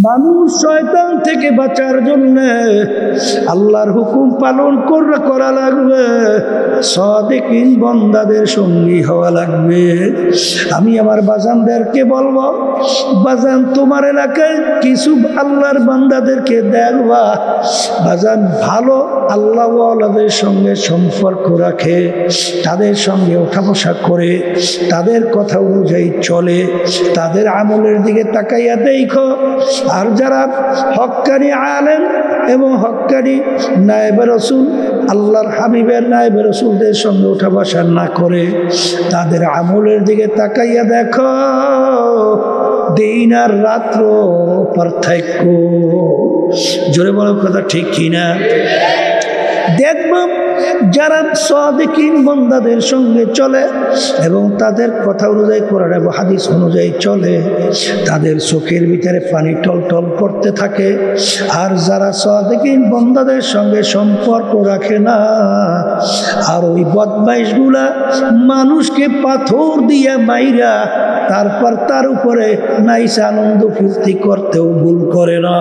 মানুষ শয়তান থেকে বাঁচার জন্য আল্লাহর হুকুম পালন করা লাগবে, সাদিকিন বান্দাদের সঙ্গী হওয়া লাগবে। আমি আমার বাজানদেরকে বলবো, বাজান তোমার এলাকায় কিছু আল্লাহর বান্দাদেরকে দেখবা, বাজান ভালো আল্লাহওয়ালাদের সঙ্গে সম্পর্ক রাখে, তাদের সঙ্গে ওঠা বসা করে, তাদের কথা অনুযায়ী চলে, তাদের আমলের দিকে তাকাইয়া দেখো। আর যারা হক্কানি আলেম এবং হক্কানি নায়েবে রাসূল, আল্লাহর হাবিবের নায়েবে রাসূলদের সঙ্গে ওঠা বসা না করে, তাদের আমলের দিকে তাকাইয়া দেখো, দিন আর রাত্র পার্থক্য। জোরে বলো কথা ঠিক কিনা? দেখব যারা সাদিকিন বান্দাদের সঙ্গে চলে এবং তাদের কথা অনুযায়ী কোরআন এবং হাদিস অনুযায়ী চলে, তাদের চোখের ভিতরে পানি টলটল করতে থাকে। আর যারা সাদিকিন বান্দাদের সঙ্গে সম্পর্ক রাখে না, আর ওই বদমাইশগুলা মানুষকে পাথর দিয়ে মাইরা তারপর তার উপরে নাইসা আনন্দ ফুর্তি করতেও ভুল করে না।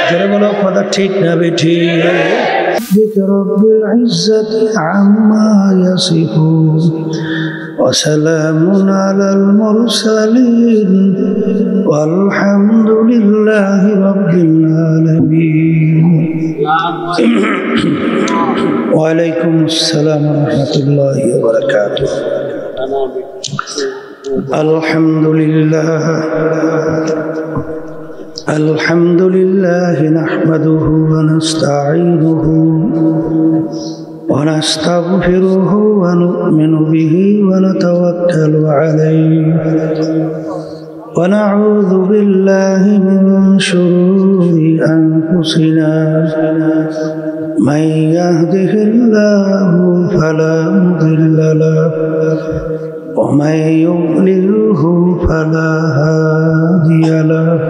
যারা বলো কথা ঠিক না বেঠি? رب العزة عما يصفون وسلام على المرسلين والحمد لله رب العالمين. وعليكم السلام ورحمة الله وبركاته. الحمد لله الحمد لله نحمده ونستعينه ونستغفره ونؤمن به ونتوكل عليه ونعوذ بالله من شرور أنفسنا من يهده الله فلا مضل له ومن يضلله فلا هادي له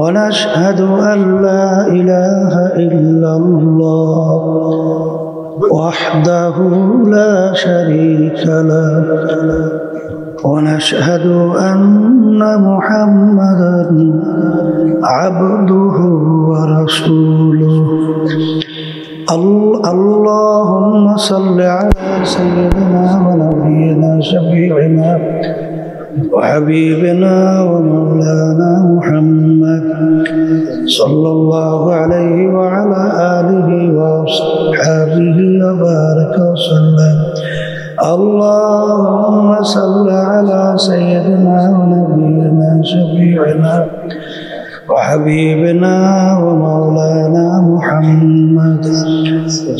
ونشهد أن لا إله إلا الله وحده لا شريك له ونشهد أن محمدا عبده ورسوله. اللهم صل على سيدنا ونبينا شفيعنا وحبيبنا ومولانا محمد صلى الله عليه وعلى آله وصحبه وبارك وسلم. اللهم صل على سيدنا ونبينا شفيعنا وحبيبنا ومولانا محمد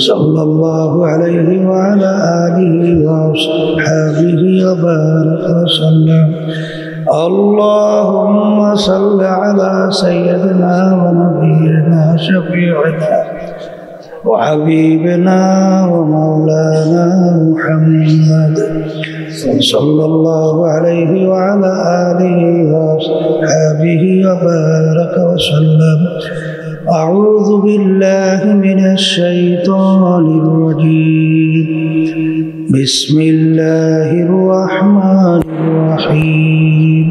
صلى الله عليه وعلى آله وصحبه وبارك وسلم. اللهم صل على سيدنا ونبينا شفيعنا وحبيبنا ومولانا محمد صلى الله عليه وعلى آله وصحبه وبارك وسلم. أعوذ بالله من الشيطان الرجيم. بسم الله الرحمن الرحيم.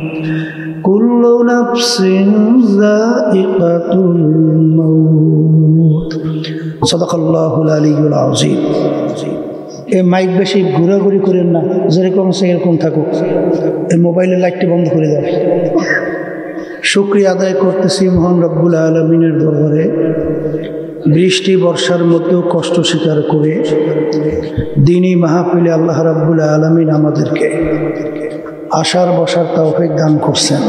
كل نفس ذائقة الموت. صدق الله العلي العظيم. এই মাইক বেশি ঘোরাঘুরি করেন না, যেরকম সেরকম থাকুক। এই মোবাইলের লাইটটি বন্ধ করে দাও। শুকরিয়া আদায় করতেছি মহান রব্বুল আলামিনের দরবারে, বৃষ্টি বর্ষার মধ্যেও কষ্ট স্বীকার করে দিনী মাহফিলে আল্লাহ রাব্বুল আলামিন আমাদেরকে আসার বসার তৌফিক দান করছেন।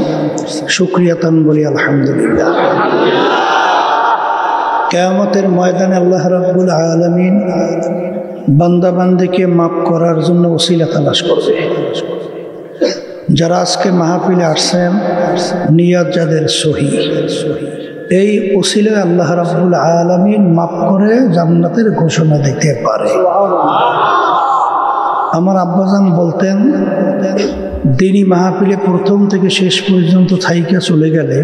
শুকরিয়া তান বলি আলহামদুলিল্লাহ। কিয়ামতের ময়দানে আল্লাহ রাব্বুল আলামিন বান্দা বান্দিকে মাফ করার জন্য ওসিলা তালাশ করবে। যারা আজকে মাহফিলে আসছেন, নিয়ত যাদের সহি, এই ওসিলায় আল্লাহ রাব্বুল আলামিন মাফ করে জান্নাতের ঘোষণা দিতে পারে। আমার আব্বাজান বলতেন, দিনী মাহফিলে প্রথম থেকে শেষ পর্যন্ত থাইকা চলে গেলে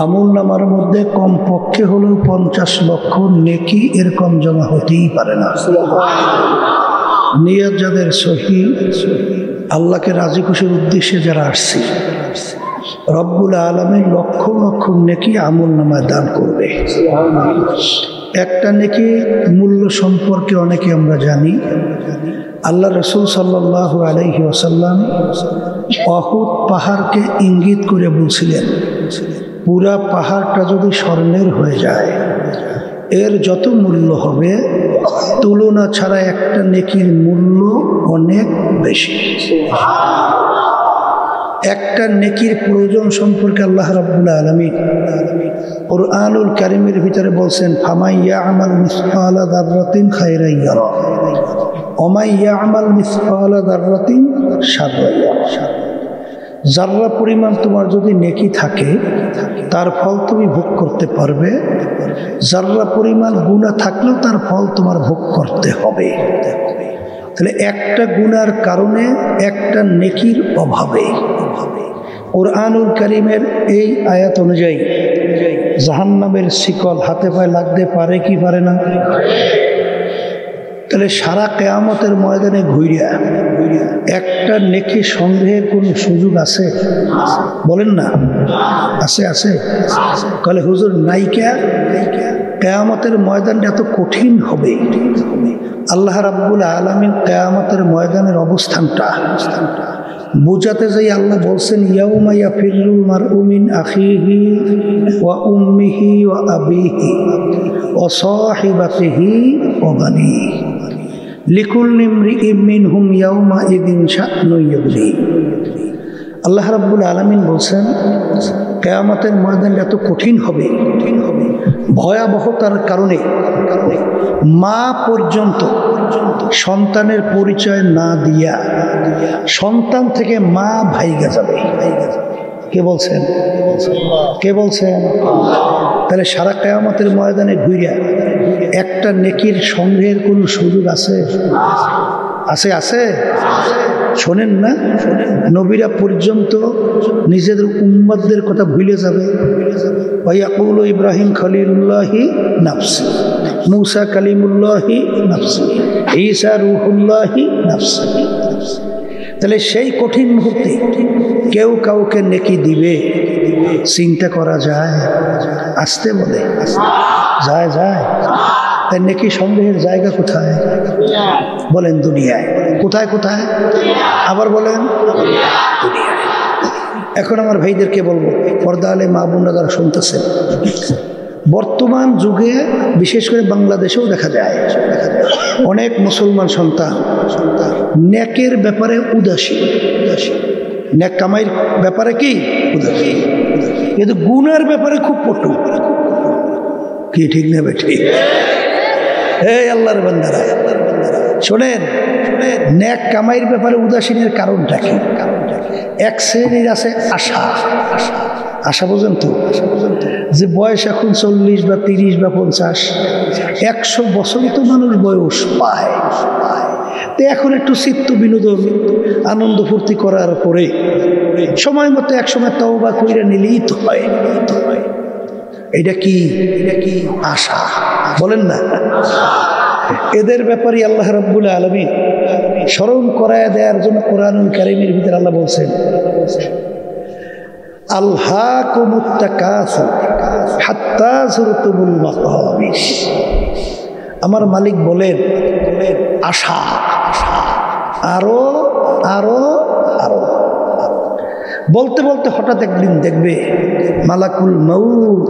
আমল নামার মধ্যে কমপক্ষে হলেও 50 লক্ষ নেকি এরকম জমা হতেই পারে না। নিয়ত যাদের সহি, আল্লাহকে রাজি খুশির উদ্দেশ্যে যারা আসছি, রব্বুল আলামিন লক্ষ লক্ষ নেকি আমলনামায় দান করবে। একটা নেকি মূল্য সম্পর্কে অনেকে আমরা জানি। আল্লাহ রসুল সাল্লাল্লাহু আলাইহি ওয়াসাল্লাম উহুদ পাহাড়কে ইঙ্গিত করে বলছিলেন, পুরা পাহাড়টা যদি স্বর্ণের হয়ে যায়, এর যত মূল্য হবে তুলনা ছাড়া একটা নেকির মূল্য অনেক বেশি। একটা নেকির প্রয়োজন সম্পর্কে আল্লাহ রাব্বুল আলামিন কুরআনুল কারীমের ভিতরে বলছেন, ফামান ইয়ামাল মিসকালা যাররাতিন খায়রান ইয়ারা ওয়া মান ইয়ামাল মিসকালা যাররাতিন শাররান ইয়ারা। যাররা পরিমাণ তোমার যদি নেকি থাকে তার ফল তুমি ভোগ করতে পারবে, যাররা পরিমাণ গুনাহ থাকলেও তার ফল তোমার ভোগ করতে হবে। তাহলে একটা গুনার কারণে একটা নেকির অভাবে কুরআনুল কারীমের এই আয়াত অনুযায়ী জাহান্নামের শিকল হাতে পায়ে লাগতে পারে কি পারে না? তাহলে সারা কিয়ামতের ময়দানে ঘুরিয়া একটা নেকি সংগ্রহের কোন সুযোগ আছে? বলেন না, আছে? আছে। কলে হুজুর নাইকা, কিয়ামতের ময়দানটা এত কঠিন হবে। আল্লাহ রাব্বুল আলামিন কিয়ামতের ময়দানের অবস্থানটা বুঝাতে যাই আল্লাহ বলছেন, ইয়াউমা ইয়াফিরুল মারউ মিন আখিহি ওয়া উম্মিহি ওয়া আবিহি ওয়া সাহিবাতিহি ওয়া বানিহি লিকুল্লি ইমরিইম মিনহুম ইয়াউমা ইযিন শা'নুন ইউগনি। আল্লাহ রাব্বুল আলামিন বলছেন কিয়ামতের ময়দান এত কঠিন হবে, ভয়াবহতার কারণে মা পর্যন্ত সন্তানের পরিচয় না দিয়া সন্তান থেকে মা ভাইগা যাবে। কে বলছেন? কে বলছেন? তাহলে সারা কিয়ামতের ময়দানে ঘুরিয়া একটা নেকির সংগ্রহের কোন সুযোগ আছে? আছে? আছে। শোনেন না, নবীরা পর্যন্ত নিজেদের উম্মতদের কথা ভুলে যাবে। ওয়ায়াকুলু ইব্রাহিম খলিলুল্লাহি নাফসি, মুসা কালিমুল্লাহি নাফসি, ঈসা রূহুল্লাহি নাফসি। তাহলে সেই কঠিন মুহূর্তে কেউ কাউকে নেকি দিবে চিন্তা করা যায়? আসতে বলে যায়? যায়। তাই নেকি সংগ্রহের জায়গা কোথায়? বলেন দুনিয়ায়। কোথায়? কোথায়? আবার বলেন দুনিয়ায়। এখন আমার ভাইদেরকে বলবো, পর্দা আলে মা বোনরা যারা শুনতেছেন, বর্তমান যুগে বিশেষ করে বাংলাদেশেও দেখা যায় অনেক মুসলমান সন্তান নেকের ব্যাপারে উদাসীন। নেক কামাইয়ের ব্যাপারে কি উদাসীন, কিন্তু গুনার ব্যাপারে খুব পটু। কি ঠিক না বেঠি? এই আল্লাহর বান্দারা শোনেন, নেক কামাইয়ের ব্যাপারে উদাসীনের কারণটা কি? এক শ্রেণীর আছে আশা। আশা বোঝেন তো, যে বয়স এখন 40 বা 30 বা 50, 100 বছরই তো মানুষ বয়স পায়। তো এখন একটু চিত্ত বিনোদন আনন্দ ফুর্তি করার পরে সময় মতো এক সময় তওবা কইরা নিলেই তো হয়। এটা কি? এটা কি আশা? বলেন না। এদের ব্যাপারে আল্লাহ রাব্বুল আলামিন স্মরণ করায় দেওয়ার জন্য কোরআনুল কারীমের ভিতরে আল্লাহ বলছেন, আলহাকুমুত তাকাসুর হাত্তা যুরতুমুল মাকাবির। আমার মালিক বলেন আশা, আরো আরো আরো। বলতে বলতে হঠাৎ একদিন দেখবে মালাকুল মউত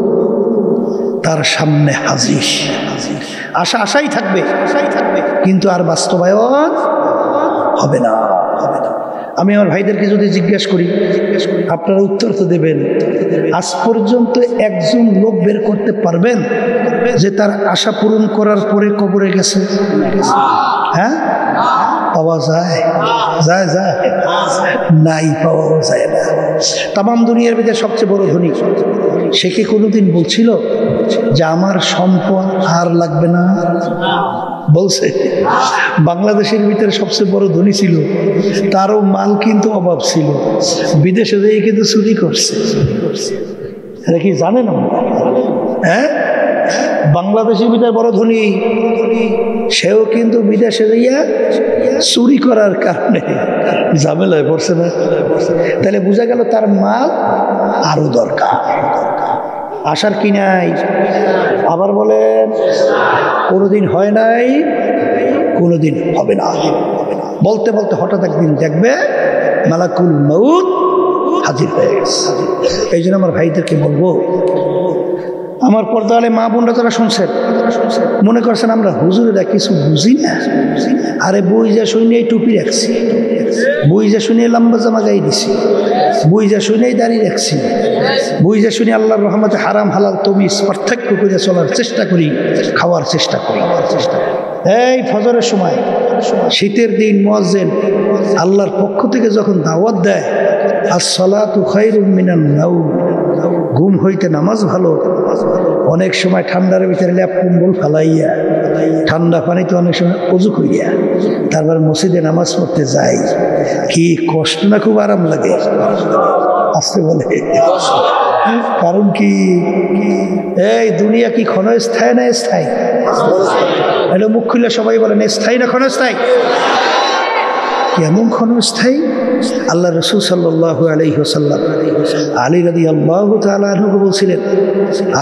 তার সামনে হাজির। আশা আশাই থাকবে, কিন্তু আর বাস্তবায়ন হবে না। আমি আমার ভাইদেরকে যদি জিজ্ঞেস করি, আপনারা উত্তর তো দেবেন, আজ পর্যন্ত একজন লোক বের করতে পারবেন যে তার আশা পূরণ করার পরে কবরে গেছে? হ্যাঁ, পাওয়া যায়? যায়? যায়? নাই, পাওয়া যায় না। তামাম দুনিয়ার ভিতরে সবচেয়ে বড় ধনী সে কি কোনোদিন বলছিল যে আমার সম্পদ আর লাগবে না? বলছে? বাংলাদেশের ভিতরে সবচেয়ে বড় ধনী ছিল, তারও মাল কিন্তু অভাব ছিল, বিদেশে যেয়ে কিন্তু চুরি করছে। এটা কি জানেন? হ্যাঁ, বাংলাদেশের ভিতরে বড় ধনী, সেও কিন্তু বিদেশে গিয়া চুরি করার কারণে ঝামেলায় পড়ছে না। তাহলে বোঝা গেল তার মাল আরো দরকার। আসার কি নাই? আবার বলেন, কোনোদিন হয় নাই, কোনোদিন হবে না। বলতে বলতে হঠাৎ একদিন দেখবে মালাকুল মউত হাজির হয়ে গেছে। এই জন্য আমার ভাইদেরকে বলবো, আমার পর্দালে মা বোনরা যারা শুনছেন, মনে করছেন আমরা হুজুরেরা কিছু বুঝি না। আরে বই যা শুনে টুপি রাখছি, বই যা শুনে লম্বা জামা গাই দিছি, বই যা শুনেই দাঁড়িয়ে রাখছি, বই যা শুনে আল্লাহর রহমতে হারাম হালাল তমিজ পার্থক্য করে চলার চেষ্টা করি, খাওয়ার চেষ্টা করি। এই ফজরের সময় শীতের দিন মুয়াজ্জিন আল্লাহর পক্ষ থেকে যখন দাওয়াত দেয়, আস-সালাতু খায়রুম মিনান নাওম, ঘুম হইতে নামাজ ভালো। অনেক সময় ঠান্ডার ভিতরে ল্যাপ কম্বল ফালাইয়া ঠান্ডা পানিতে অনেক সময় অজু করিয়া তারপর মসজিদে নামাজ পড়তে যাই, কি কষ্ট না খুব আরাম লাগে। আসতে বলে কারণ কি, এই দুনিয়া কি ক্ষণস্থায়ী না স্থায়ী? এটা মুখ খুললে সবাই বলেন স্থায়ী না ক্ষণস্থায়ী? কেমন ক্ষণস্থায়ী? আল্লাহ রসুল সাল্লাল্লাহু আলাইহি ওয়াসাল্লাম আলী রাদিয়াল্লাহু তাআলা আনহুকে বলছিলেন,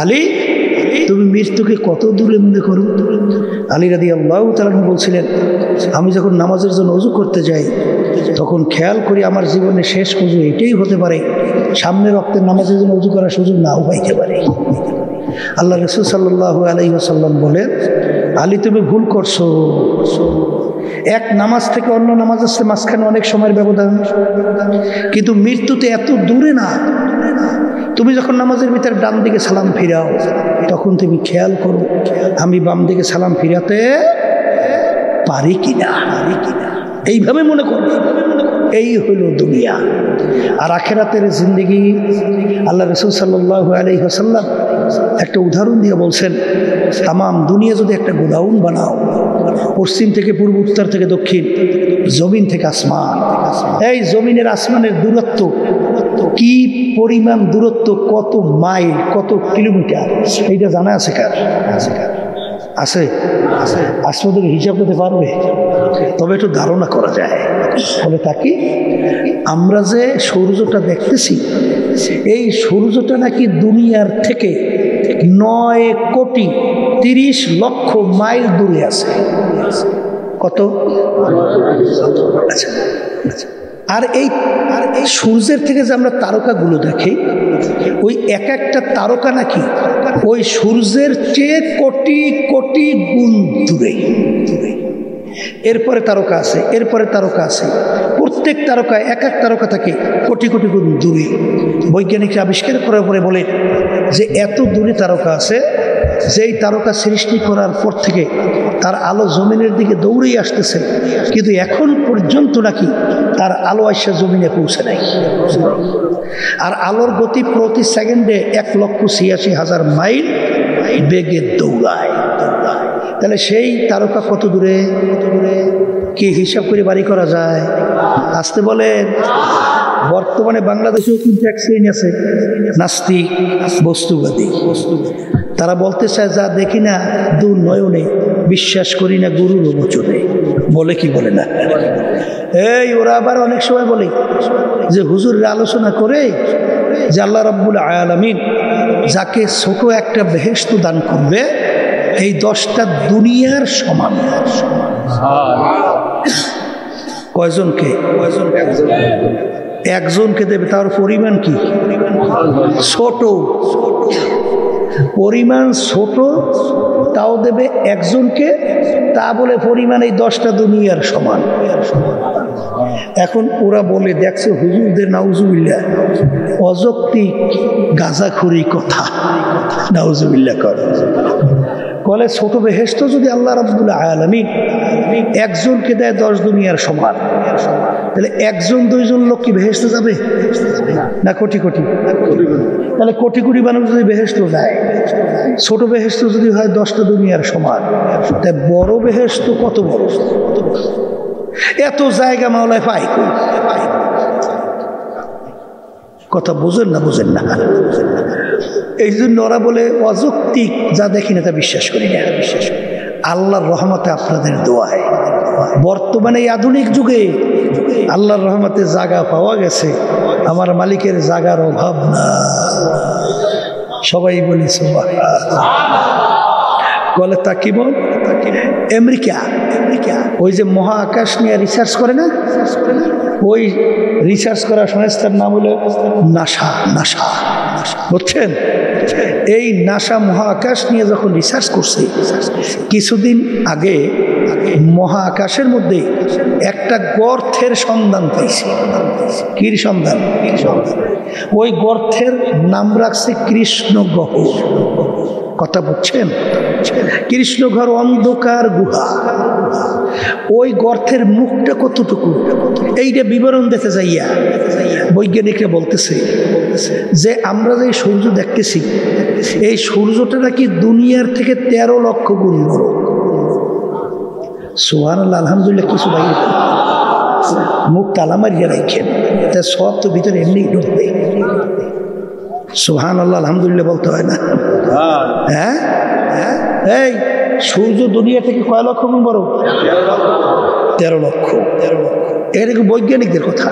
আলী তুমি মৃত্যুকে কত দূরে মনে করো? আলী রাদিয়াল্লাহু তাআলা আনহু বলছিলেন, আমি যখন নামাজের জন্য ওযু করতে যাই তখন খেয়াল করি আমার জীবনে শেষ ওযু এটাই হতে পারে, সামনে রক্তের নামাজের জন্য ওযু করার সুযোগ নাও পাইতে পারে। আল্লাহ রসুল সাল্লাল্লাহু আলাইহি ওয়াসাল্লাম বলেন, আলী তুমি ভুল করছো। এক নামাজ থেকে অন্য নামাজ আসছে মাঝখানে অনেক সময়ের ব্যবধান, কিন্তু মৃত্যুতে এত দূরে না। তুমি যখন নামাজের ভিতরে ডান দিকে সালাম ফিরাও তখন তুমি খেয়াল করো আমি বাম দিকে সালাম ফিরাতে পারি কিনা। এইভাবে মনে করো, এই হইল দুনিয়া। আর আখিরাতের জিন্দেগি আল্লাহ রাসূল সাল্লাল্লাহু আলাইহি ওয়াসাল্লাম একটা উদাহরণ দিয়ে বলছেন, তামাম দুনিয়া যদি একটা গোডাউন বানাও, পশ্চিম থেকে পূর্ব, উত্তর থেকে দক্ষিণ, জমিন থেকে আসমান, এই জমিনের আসমানের দূরত্ব কি পরিমাণ দূরত্ব, কত মাইল, কত কিলোমিটার, এইটা জানা আছে কার? আছে? আসমানের হিসাব করতে পারবে? তবে একটু ধারণা করা যায়। বলে তাকে আমরা যে সূর্যটা দেখতেছি, এই সূর্যটা নাকি দুনিয়ার থেকে 9,30,00,000 মাইল দূরে আছে। কত? আচ্ছা, আর এই সূর্যের থেকে যে আমরা তারকাগুলো দেখি, ওই এক একটা তারকা নাকি ওই সূর্যের চেয়ে কোটি কোটি গুণ দূরে। এরপরে তারকা আছে, এরপরে তারকা আছে, প্রত্যেক তারকায় এক এক তারকা থাকে কোটি কোটি গুণ দূরে। বৈজ্ঞানিকরা আবিষ্কার করার পরে বলে যে এত দূরে তারকা আছে, যেই তারকা সৃষ্টি করার পর থেকে তার আলো জমিনের দিকে দৌড়েই আসতেছে, কিন্তু এখন পর্যন্ত নাকি তার আলো আসা জমিনে পৌঁছে নাই। আর আলোর গতি প্রতি সেকেন্ডে 1,86,000 মাইল বেগে দৌড়ায়। তাহলে সেই তারকা কত দূরে, কি হিসাব করে বাড়ি করা যায়? আসতে বলেন। বর্তমানে বাংলাদেশেও কিন্তু এক শ্রেণী আছে নাস্তিক, বস্তুবাদী। তারা বলতে চায় যা দেখি না দু নয়নে, বিশ্বাস করি না গুরুর বচনে। বলে কি বলে না? এই ওরা আবার অনেক সময় বলে যে হুজুরের আলোচনা করে যে আল্লাহ রাব্বুল আলামিন যাকে ছোট একটা বেহেশত দান করবে এই 10টা দুনিয়ার সমান। কয়জনকে? একজনকে দেবে। তার পরিমাণ কি? ছোট, পরিমাণ ছোট, তাও দেবে একজনকে, তা বলে পরিমাণ এই 10টা দুনিয়ার সমান। এখন ওরা বলে দেখছে হুজুরদের নাউজুবিল্লাহ অযৌক্তিক গাঁজাখুরি কথা, নাউজুবিল্লাহ করে বলে ছোট বেহেশত যদি আল্লাহ রাব্বুল আলামিন একজনকে দেয় 10 দুনিয়ার সমান, তাহলে একজন দুইজন লোক কি বেহেশতে যাবে না কোটি কোটি? তাহলে কোটি কোটি মানুষ যদি বেহেশত যায়, ছোট বেহেশত যদি হয় 10টা দুনিয়ার সমান, তাই বড় বেহেশত কত বড়? এত জায়গা মাওলায় পাই। কথা বুঝেন না? এই জন্য ওরা বলে অযৌক্তিক, যা দেখি না তা বিশ্বাস করি না। আল্লাহর রহমতে আপনাদের দোয়ায় বর্তমানে এই আধুনিক যুগে আল্লাহর রহমতে জায়গা পাওয়া গেছে, আমার মালিকের জায়গার অভাব না। সবাই বলি বলে তা কি বল? আমেরিকা ওই যে মহাকাশ নিয়ে রিসার্চ করে না, ওই রিসার্চ করা সংস্থার নাম হলো নাসা। বুঝছেন? এই নাসা মহাকাশ নিয়ে যখন রিসার্চ করছে, কিছুদিন আগে মহাকাশের মধ্যে একটা গর্তের সন্ধান পাইছে। কির সন্ধান? ওই গর্তের নাম রাখছে কৃষ্ণগহ্বর। কথা বুঝছেন? কৃষ্ণগহ্বর অন্ধকার গুহা। ওই গর্তের মুখটা কতটুকু, এইটা বিবরণ দিতে যাইয়া বৈজ্ঞানিকরা বলতেছে যে আমরা যে সূর্য দেখতেছি, এই সূর্যটা নাকি দুনিয়ার থেকে 13 লক্ষ গুণ বড়। সুবহানাল্লাহ, আলহামদুলিল্লাহ। কিছু বাইরে মুখ তালা মারিয়া রাখেন, তা সব তো ভিতরে এমনি ঢুকবে। সুবহানাল্লাহ, আলহামদুলিল্লাহ বলতে হয় না? হ্যাঁ, এই সূর্য দুনিয়া থেকে কয় লক্ষ গুণ বড়? 13 লক্ষ। এরকম বৈজ্ঞানিকদের কথা।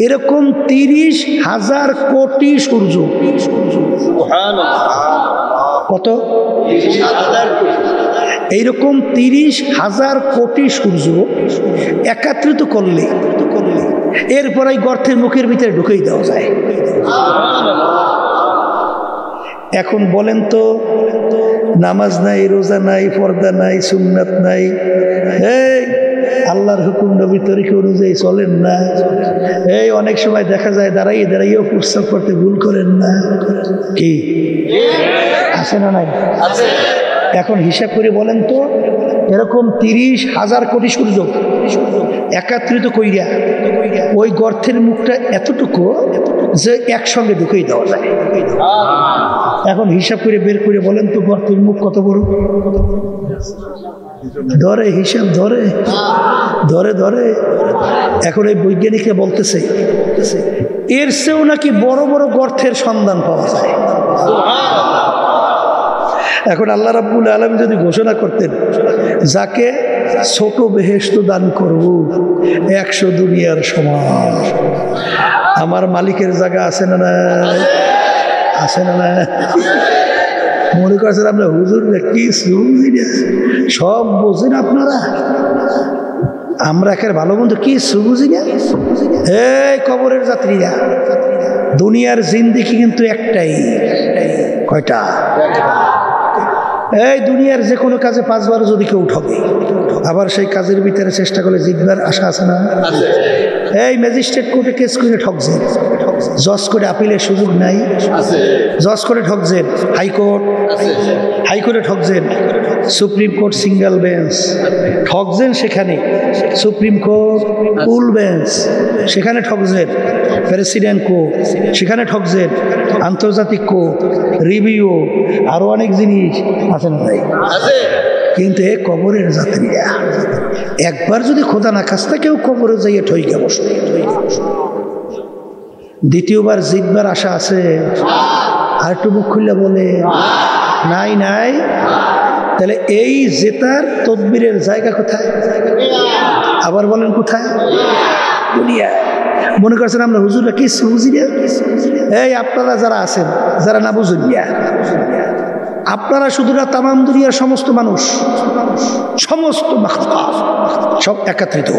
এরকম 30,000 কোটি সূর্য। কত? এইরকম 30,000 কোটি সূর্য একত্রিত করলে এরপর এই গর্তের মুখের ভিতরে ঢুকেই দেওয়া যায়। এখন বলেন তো, নামাজ নাই, রোজা নাই, পর্দা নাই, সুন্নাত নাই, এই আল্লাহর হুকুম নবী তরিকা অনুযায়ী চলেন না, এই অনেক সময় দেখা যায় দাঁড়াইয়েও প্রস্তাব করতে ভুল করেন না, কি আছে না নাই? এখন হিসাব করে বলেন তো, এরকম 30,000 কোটি সূর্য একত্রিত কইরা ওই গর্তের মুখটা এতটুকু যে একসঙ্গে ঢুকেই দেওয়া যায়। এখন হিসাব করে বের করে বলেন তো, গর্তের মুখ কত বড়? ধরে হিসাব ধরে। এখন এই বৈজ্ঞানিকরা বলতেছে এর চেয়েও নাকি বড় বড় গর্তের সন্ধান পাওয়া যায়। এখন আল্লাহ রাব্বুল আলামিন যদি ঘোষণা করতেন, যাকে ছোট বেহেশত দান করব 100 দুনিয়ার সমান, আমার মালিকের জায়গা আছে না না? আছে না না? মনে করছেন আমরা হুজুর কি বুঝি না, সব বোঝেন আপনারা, আমরা একের ভালো মন্দ কি বুঝি না। এই কবরের যাত্রীরা, দুনিয়ার জিন্দেগি কিন্তু একটাই। কয়টা? এই দুনিয়ার যে কোনো কাজে 5 বার যদি কেউ ঠকে, আবার সেই কাজের ভিতরে চেষ্টা করে জিতবার আশা আছে না? এই ম্যাজিস্ট্রেট কোর্টে কেস করে ঠকছেন, জজ করে আপিলের সুযোগ নাই, জজ করে ঠকছেন, হাইকোর্টে ঠকছেন, সুপ্রিম কোর্ট সিঙ্গেল বেঞ্চ ঠকছেন, সেখানে সুপ্রিম কোর্ট ফুল বেঞ্চ সেখানে ঠকছেন, প্রেসিডেন্ট কোর্ট সেখানে ঠকছেন, আন্তর্জাতিক কোর্ট, রিভিউ, আরো অনেক জিনিস আছে না ভাই? কিন্তু এ কবরের যাত্রীরা একবার যদি খোদা না খাস্তা কেউ কবরে যাইয়া ঠইকে বসে, দ্বিতীয়বার জিতবার আশা আছে? আর একটু মুখ খুললে বলে নাই। তাহলে এই জেতার তদবিরের জায়গা কোথায়? আবার বলেন কোথায়? দুনিয়া। মনে করছেন আমরা হুজুররা কিছু বুঝি না? এই আপনারা যারা আছেন, যারা না বুঝুন, আপনারা শুধু না, তামাম দুনিয়ার সমস্ত মানুষ, সমস্ত সব একত্রিত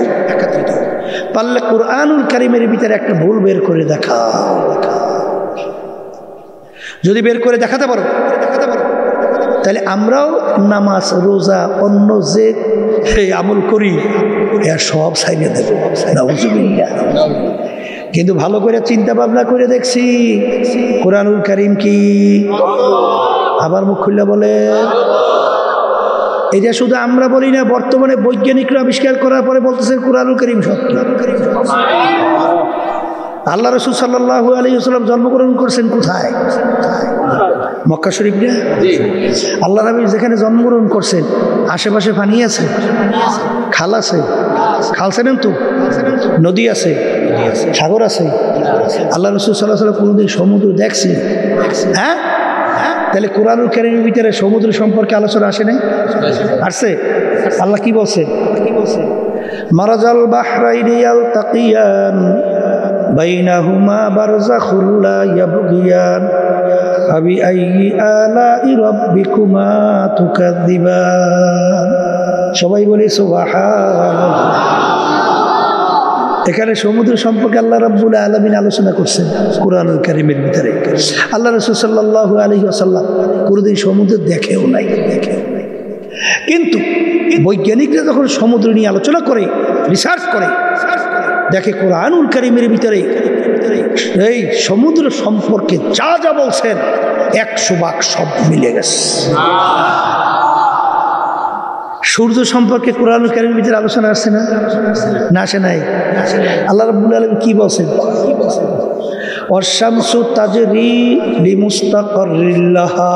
পারলে কুরআনুল কারীমের ভিতরে একটা ভুল বের করে দেখা। যদি বের করে দেখাতে পারো, তাহলে আমরাও নামাজ, রোজা, অন্য যে আমল করি এর সব সাইনে দেব। কিন্তু ভালো করে চিন্তা ভাবনা করে দেখছি কুরআনুল কারীম কি। আবার মুখ খুলে বলে, এটা শুধু আমরা বলি না, বর্তমানে বৈজ্ঞানিকরা আবিষ্কার করার পরে বলতেছে কুরআনুল কারীম সত্য। আল্লাহ রাসূল সাল্লাল্লাহু আলাইহি ওয়াসাল্লাম জন্মগ্রহণ করেছেন কোথায়? মক্কা শরীফ না? আল্লাহ নবী যেখানে জন্মগ্রহণ করছেন আশেপাশে পানি আছে, খাল আছে, খাল চেনেন তো? নদী আছে, সাগর আছে? আল্লাহ রাসূল সাল্লাল্লাহু আলাইহি ওয়াসাল্লাম কোনোদিন সমুদ্র দেখছে? হ্যাঁ, তাহলে কোরআনুল কারীমের ভিতরে সমুদ্র সম্পর্কে আলোচনা আসে নাই? আসছে। আল্লাহ কি বলছে? মারাজাল বাহরাইনি ইয়ালতাকিয়ান বাইনাহুমা বারযাখুল লা ইয়াবগিয়ান আবি আইয়ি আলাই রাব্বিকুমা তুকাযযিবান। সবাই বলি সুবহানাল্লাহ। এখানে সমুদ্র সম্পর্কে আল্লাহ রাব্বুল আলামিন আলোচনা করছেন কোরআনুল কারীমের ভিতরে। আল্লাহ রাসূল সাল্লাল্লাহু আলাইহি ওয়াসাল্লাম কোনোদিন সমুদ্র দেখেও নাই। কিন্তু বৈজ্ঞানিকরা যখন সমুদ্র নিয়ে আলোচনা করে, রিসার্চ করে, দেখে কোরআনুল কারীমের ভিতরে এই সমুদ্র সম্পর্কে যা যা বলছেন 100% সব মিলে গেছে। সূর্য সম্পর্কে কোরআনুল কারীমের ভিতরে আলোচনা আসছে না? না আসে নাই? আল্লাহ রাব্বুল আলামিন কি বলছেন? ওয়াশ-শামসু তাজরি লিমুস্তাকাররিল লাহা।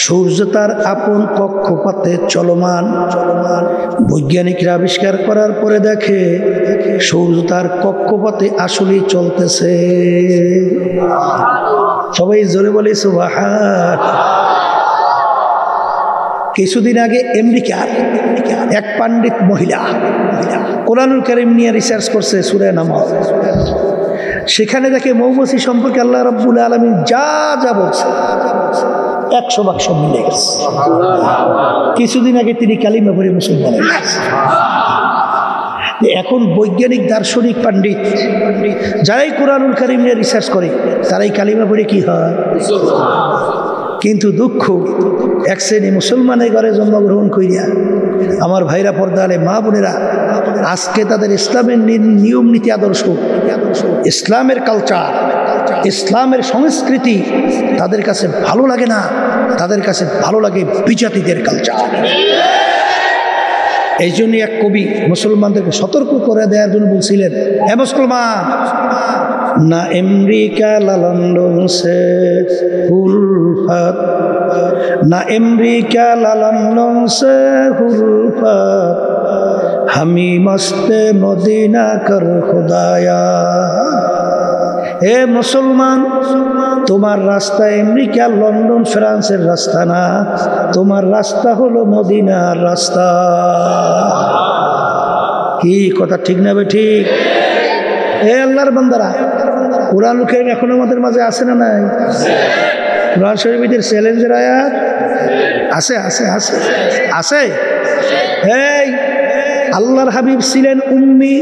সূর্য তার আপন কক্ষপথে চলমান। বৈজ্ঞানিকরা আবিষ্কার করার পরে দেখে সূর্য তার কক্ষপথে আসলেই চলতেছে। সবাই জোরে বলে সুবহানাল্লাহ। কিছুদিন আগে আমেরিকার এক পণ্ডিত মহিলা কোরআনুল কারীম নিয়ে রিসার্চ করছে সূরা নামাজ। সেখানে দেখে মৌমাছি সম্পর্কে আল্লাহ রাব্বুল আলামিন যা যা বলছে 100% সব মিলে গেছে। কিছুদিন আগে তিনি কালিমা পড়ে মুসলমান হয়ে গেছে। এখন বৈজ্ঞানিক দার্শনিক পণ্ডিত যারাই কোরআনুল কারীম নিয়ে রিসার্চ করে তারাই কালিমা পড়ে কি হয়? কিন্তু দুঃখ, এক শ্রেণী মুসলমানের ঘরে জন্মগ্রহণ করিয়া আমার ভাইরা, পর্দালে মা বোনেরা, আজকে তাদের ইসলামের নিয়ম নীতি আদর্শ, ইসলামের কালচার, ইসলামের সংস্কৃতি তাদের কাছে ভালো লাগে না। তাদের কাছে ভালো লাগে বিজাতিদের কালচার। এই জন্য এক কবি মুসলমানদেরকে সতর্ক করে দেওয়ার জন্য বলছিলেন, হে মুসলমান, না আমেরিকা লা লন্ডন সে উলফত, না আমেরিকা লা লন্ডন সে উলফত, হামি মস্তে মদিনা কর খুদায়া। হে মুসলমান, তোমার রাস্তা আমেরিকা, লন্ডন, ফ্রান্সের রাস্তা না, তোমার রাস্তা হলো মদিনার রাস্তা। কি কথা ঠিক না বে ঠিক? হে আল্লাহর বান্দারা, কোরআনুল কারীম এখন আমাদের মাঝে আছে না নাই? কোরআন শরীফের চ্যালেঞ্জের আয়াত আছে আছে আছে আছে। এই আল্লাহর হাবিব ছিলেন উম্মি।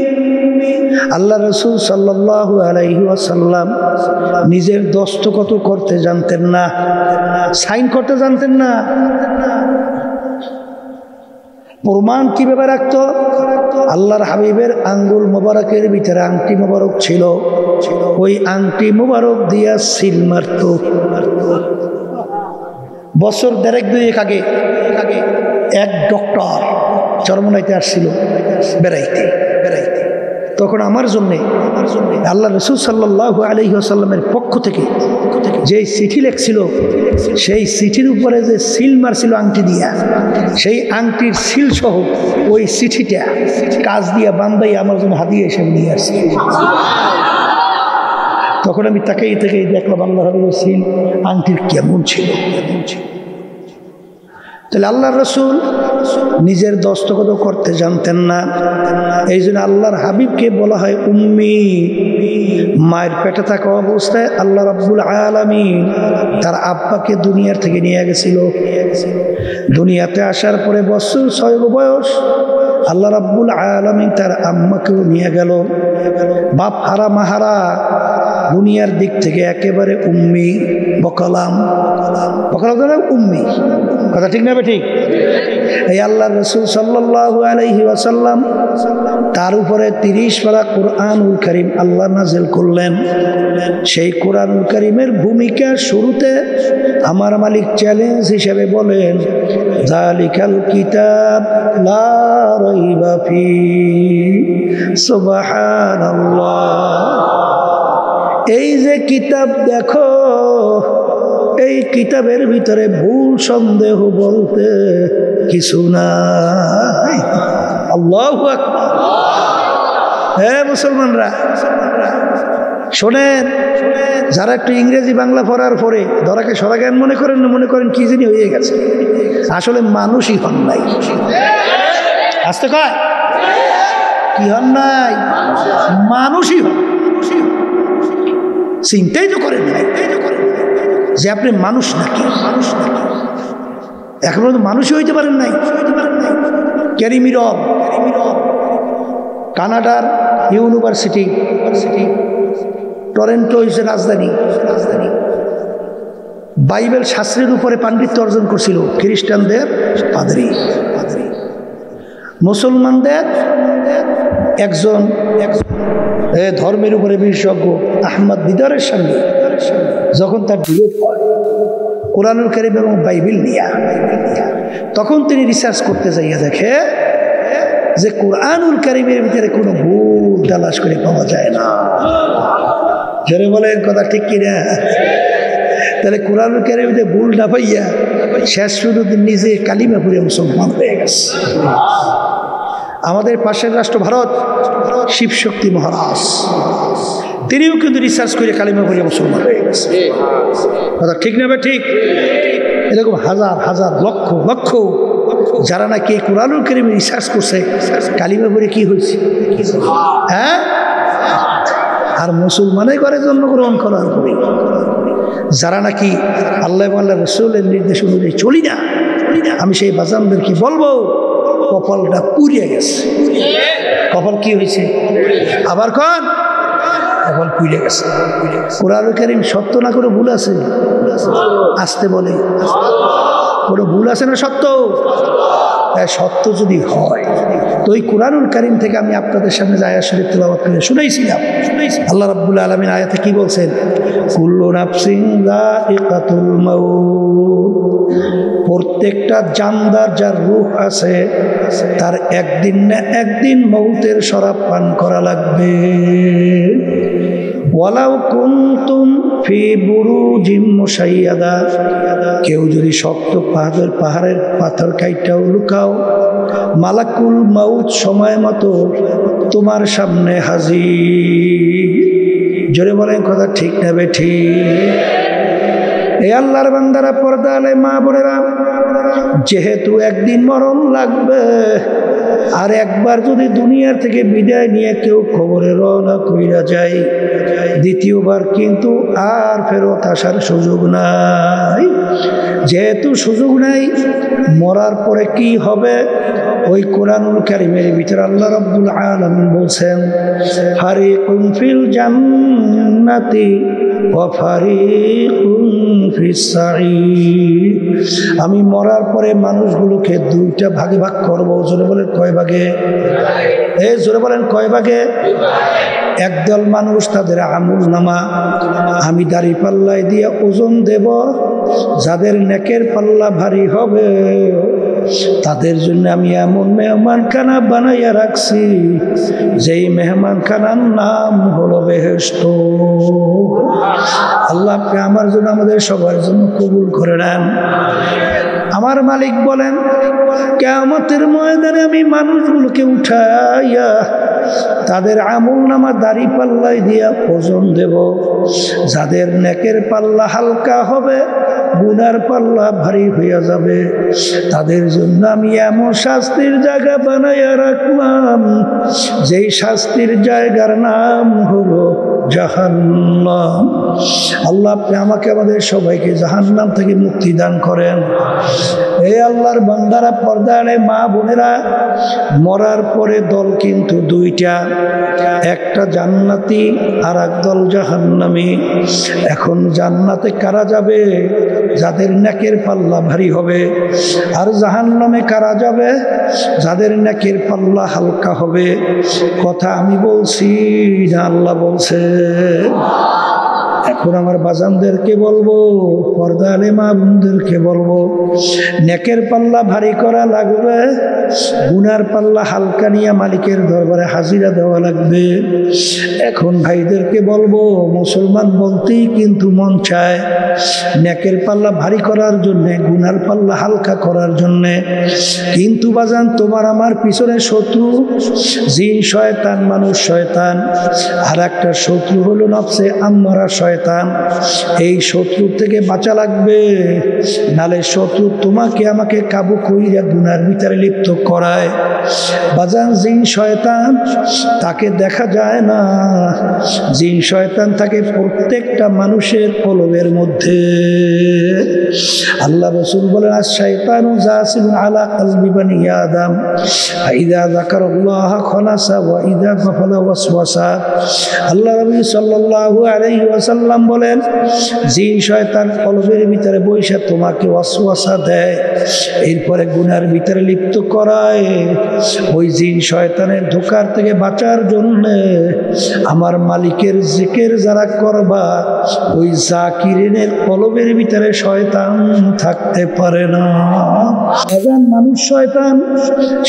আল্লাহ রাসূল সাল্লাল্লাহু আলাইহি ওয়াসাল্লাম নিজের দস্তখত করতে জানতেন না, সাইন করতে জানতেন না। প্রমাণ কিভাবে রাখতো? আল্লাহর হাবিবের আঙ্গুল মোবারকের ভিতরে আংটি মোবারক ছিল, ওই আংটি মোবারক দিয়া সিল মারত। বছর 1.5-2 আগে এক ডক্টর চরমনাইতে আসছিল বেড়াইতে। তখন আমার জন্যে আল্লাহ রাসূল সাল্লাল্লাহু আলাইহি ওয়াসাল্লামের পক্ষ থেকে যে চিঠি লেখছিল, সেই চিঠির উপরে যে সিল মারছিল আংটি দিয়া, সেই আংটির সিল সহ ওই চিঠিটা কাজ দিয়া বান্ধাই আমার জন্য হাদিয়া হিসেবে নিয়ে আসছে। তখন আমি তাকেই দেখলাম আল্লাহ রাসূলের সিল আংটির কেমন ছিল। তাহলে আল্লাহ রাসূল নিজের দস্তখত করতে জানতেন না। এই জন্য আল্লাহর হাবিবকে বলা হয় উম্মি। মায়ের পেটে থাকা অবস্থায় আল্লাহ রাব্বুল আলামিন তার আব্বাকে দুনিয়ার থেকে নিয়ে গেছিল। দুনিয়াতে আসার পরে বছর 6 বয়স আল্লাহ রাব্বুল আলামিন তার আম্মাকেও নিয়ে গেল। বাপ হারা মাহারা, দুনিয়ার দিক থেকে একেবারে উম্মি, বকালাম উম্মি। কথা ঠিক না ঠিক? এই আল্লাহ রাসূল সাল্লাল্লাহু আলাইহি ওয়াসাল্লাম তার উপরে 30 পারা কোরআনুল কারীম আল্লাহ নাযিল করলেন। সেই কোরআনুল কারীমের ভূমিকা শুরুতে আমার মালিক চ্যালেঞ্জ হিসেবে বলেন, যালিকাল কিতাব লা রাইবা ফি। সুবহানাল্লাহ। এই যে কিতাব দেখো, এই কিতাবের ভিতরে ভুল সন্দেহ বলতে কিছু নাই। আল্লাহু আকবার। হ্যাঁ মুসলমানরা শোনেন, যারা একটু ইংরেজি বাংলা পড়ার পরে ধরাকে সরা জ্ঞান মনে করেন না, মনে করেন কি জানি হয়ে গেছে, আসলে মানুষই হন নাই। আসতে কয় কি হন নাই, মানুষই হন। চিন্তাই তো করেন নাই যে আপনি মানুষ নাকি, এখন তো মানুষই হইতে পারেন নাই। ক্যারি মিরর কানাডার ইউনিভার্সিটি, টরেন্টো হচ্ছে রাজধানী, বাইবেল শাস্ত্রের উপরে পাণ্ডিত্য অর্জন করছিল খ্রিস্টানদের পাদ্রী, মুসলমানদের একজন ধর্মের উপরে বিশেষজ্ঞ আহমদ দিদারের সঙ্গে যখন তার ডিবেট হয় কোরআনুল কারীম এবং বাইবেল নিয়ে, তখন তিনি রিসার্চ করতে যাইয়া দেখে যে কোরআনুল কারীমের ভিতরে কোনো ভুল তালাশ করে পাওয়া যায় না। যারা বলেন কথা ঠিক কিনা? তাহলে কোরআনুল কারীমে ভুল না পাইয়া শেষ শুধু নিজে কালিমা পড়ে মুসলমান হয়ে গেছে। আমাদের পাশের রাষ্ট্র ভারত, শিবশক্তি মহারাজ তিনিও কিন্তু রিসার্চ করে কালিমা পড়ে মুসলমান হয়ে গেছে। কথা ঠিক না? ঠিক। এরকম হাজার হাজার লক্ষ লক্ষ যারা নাকি কোরআনুল কারীমে রিসার্চ করছে কালিমা পড়ে কি হয়েছে, হ্যাঁ? আর মুসলমানের ঘরে জন্মগ্রহণ করার পরে যারা নাকি আল্লাহ আল্লাহ রাসূলের নির্দেশ অনুযায়ী চলি না, আমি সেই বাজানদেরকে বলবো কপালটা পুড়িয়ে গেছে। কপাল কি হয়েছে? আবার কোন কপাল পুড়িয়ে গেছে। কোরআনুল কারীম সত্য না করে ভুল আছে? আসতে বলে কোনো ভুল আছে না সত্য? সত্য যদি হয় তো ওই কোরআনুল কারীম থেকে আমি আপনাদের সামনে যে আয়াত শরীফ তেলাওয়াত করে শুনাইছিলাম, আল্লাহ রাব্বুল আলামিন আয়াতে কি বলছেন? কুল্লু নাফসিন যায়িকাতুল মাউত, প্রত্যেকটা জানদার যার রূহ আছে তার একদিন না একদিন মৌতের শরাব পান করা লাগবে। ওয়ালাউ কুনতুম ফি বুরুজিম মুশাইয়াদা, কেউ যদি শক্ত পাহাড়ের পাথর কাইটাও লুকাও, মালাকুল মাউত সময় মতো তোমার সামনে হাজির। জোরে বলেন কথা ঠিক না বেঠিক? এই আল্লাহর বান্দারা, পর্দা আলে মা বোনেরা, যেহেতু একদিন মরণ লাগবে, আর একবার যদি দুনিয়ার থেকে বিদায় নিয়ে কেউ কবরে রওনা কইরা যায়, দ্বিতীয়বার কিন্তু আর ফেরত আসার সুযোগ নাই। যেহেতু সুযোগ নাই, মরার পরে কি হবে ওই কোরআনুল কারীমের ভিতরে আল্লাহ রাব্বুল আলামিন বলছেন, ফারিকুন ফিল জান্নাতি ওয়া ফারিকুন ফিস সাঈর। আমি মরার পরে মানুষগুলোকে দুইটা ভাগে ভাগ করব। জোরে বলেন কয় ভাগে? এই জোরে বলেন কয় ভাগে? একদল মানুষ তাদের আমল নামা আমি দাড়ি পাল্লায় দিয়ে ওজন দেব, যাদের নেকের পাল্লা ভারী হবে তাদের জন্য আমি এমন মেহমানখানা বানাইয়া রাখছি যেই মেহমানখানার নাম হলো বেহেশত। আল্লাহ আপনি আমার জন্য আমাদের সবার জন্য কবুল করে নেন। আমার মালিক বলেন, কিয়ামতের ময়দানে আমি মানুষগুলোকে উঠাইয়া তাদের আমল নামা দাড়ি পাল্লাই দিয়া ওজন দেব, যাদের নেকের পাল্লা হালকা হবে গুনার পাল্লা ভারী হইয়া যাবে, তাদের জন্য আমি এমন শাস্তির জায়গা বানাইয়া রাখলাম যেই শাস্তির জায়গার নাম হলো জাহান্নাম। আল্লাহ আপনি আমাকে আমাদের সবাইকে জাহান্নাম থেকে মুক্তি দান করেন। এই আল্লাহর বান্দারা, পর্দা আলে মা বোনেরা, মরার পরে দল কিন্তু দুইটা, একটা জান্নাতি আর একদল জাহান্নামী। এখন জান্নাতে কারা যাবে? যাদের নেকের পাল্লা ভারী হবে। আর জাহান্নামে কারা যাবে? যাদের নেকের পাল্লা হালকা হবে। কথা আমি বলছি না আল্লাহ বলছে? এখন আমার বাজানদেরকে বলবো, পর্দা আলে মা বোনদেরকে বলবো, নেকের পাল্লা ভারী করা লাগবে, গুনার পাল্লা হালকা নিয়ে মালিকের দরবারে হাজিরা দেওয়া লাগবে। এখন ভাইদেরকে বলবো, মুসলমান বলতেই কিন্তু মন চায় নেকের পাল্লা ভারী করার জন্যে, গুনার পাল্লা হালকা করার জন্যে, কিন্তু বাজান তোমার আমার পিছনে শত্রু জিন শয়তান, মানুষ শয়তান, আর একটা শত্রু হলো নফসে আম্মারা শয়তান। এই শত্রু থেকে বাঁচা লাগবে, নালে শত্রু তোমাকে আমাকে কাবু কইরা গুনার ভিতরে লিপ্ত করায়। বাজান জিন শয়তান তাকে দেখা যায় না, জিন শয়তান থাকে প্রত্যেকটা মানুষের কলবের মধ্যে। আল্লাহ রাসূল বলেন, আশ-শাইতানু জাসিমুন আলা কলবি বানি আদম, ইযা যাকারাল্লাহ খালাসা ওয়া ইযা গাফালা ওয়াসওয়াসা। আল্লাহ নবী সাল্লাল্লাহু আলাইহি ওয়াসাল্লাম বলেন, জিন শয়তান কলবের ভিতরে বৈশা তোমাকে ওয়াসওয়াসা দেয়, এরপরে গুনার ভিতরে লিপ্ত করায়। ওই জিন শয়তানের ধোঁকার থেকে বাঁচার জন্য আমার মালিকের জিকির যারা করবা, ওই জাকিরিনের কলবের ভিতরে শয়তান থাকতে পারে না। বাজান মানুষ শয়তান,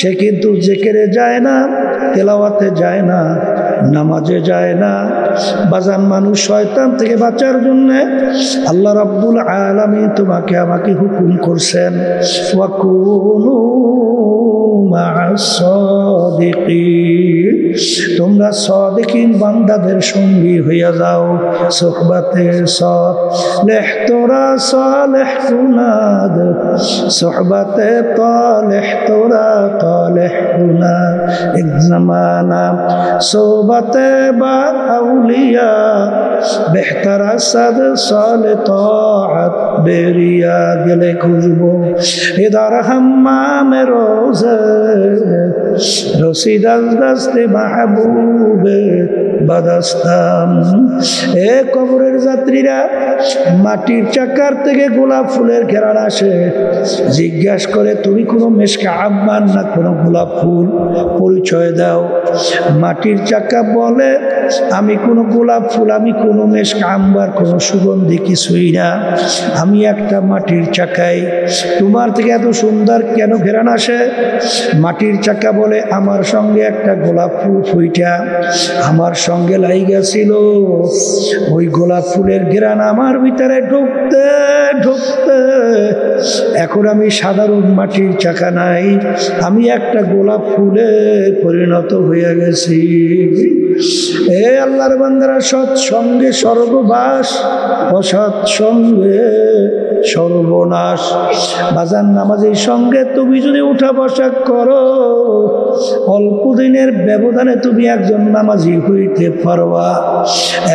সে কিন্তু জিকিরে যায় না, তেলাওয়াতে যায় না, নামাজে যায় না। বাজান মানুষ শয়তান থেকে বাঁচার জন্য আল্লাহ রাব্বুল আলামিন তোমাকে আমাকে হুকুম করছেন, ওয়াকুনু মা'আস সাদিকিন, তোমরা সাদিকিন বান্দাদের সঙ্গী হইয়া যাও। সুহবাতে সালেহ তোরা সালেহ তুনাদ, সুহবাতে তালেহ তোরা তালেহ তুনাদ, এক জামানা সোহবতে বা আউলিয়া, বেহতর আসদ সালে তাআত বেরিয়া, গেলে খুশবু ইদার হাম্মামে রোজে, রসিদ আল দস্তে মাহবুবে বাদাস্তাম। এ কবরের যাত্রীরা, মাটির চাকার থেকে গোলাপ ফুলের ঘেরান আসে, জিজ্ঞাসা করে তুমি কোনো মেশকা আম্মান না কোনো গোলাপ ফুল, পরিচয় দাও। মাটির চাকা বলে, আমি কোনো গোলাপ ফুল, আমি কোনো মেশকা আম্বার, কোনো সুগন্ধি কিছুই না, আমি একটা মাটির চাকাই। তোমার থেকে এত সুন্দর কেন ঘেরান আসে? মাটির চাকা বলে, আমার সঙ্গে একটা গোলাপ ফুল ফুইটা আমার সঙ্গে লাইগা ছিল, ওই গোলাপ ফুলের ঘেরান আমার ভিতরে ঢুকতে ঢুকতে এখন আমি সাধারণ মাটির চাকা নাই, আমি একটা গোলাপ ফুলে পরিণত হয়ে গেছি। এ আল্লাহর বান্দারা, সৎসঙ্গে স্বর্গবাস, অসৎসঙ্গে সর্বনাশ। বাজান নামাজের সঙ্গে তুমি যদি উঠা বসা করো, অল্প দিনের ব্যবধানে তুমি একজন নামাজি হইতে পারবা।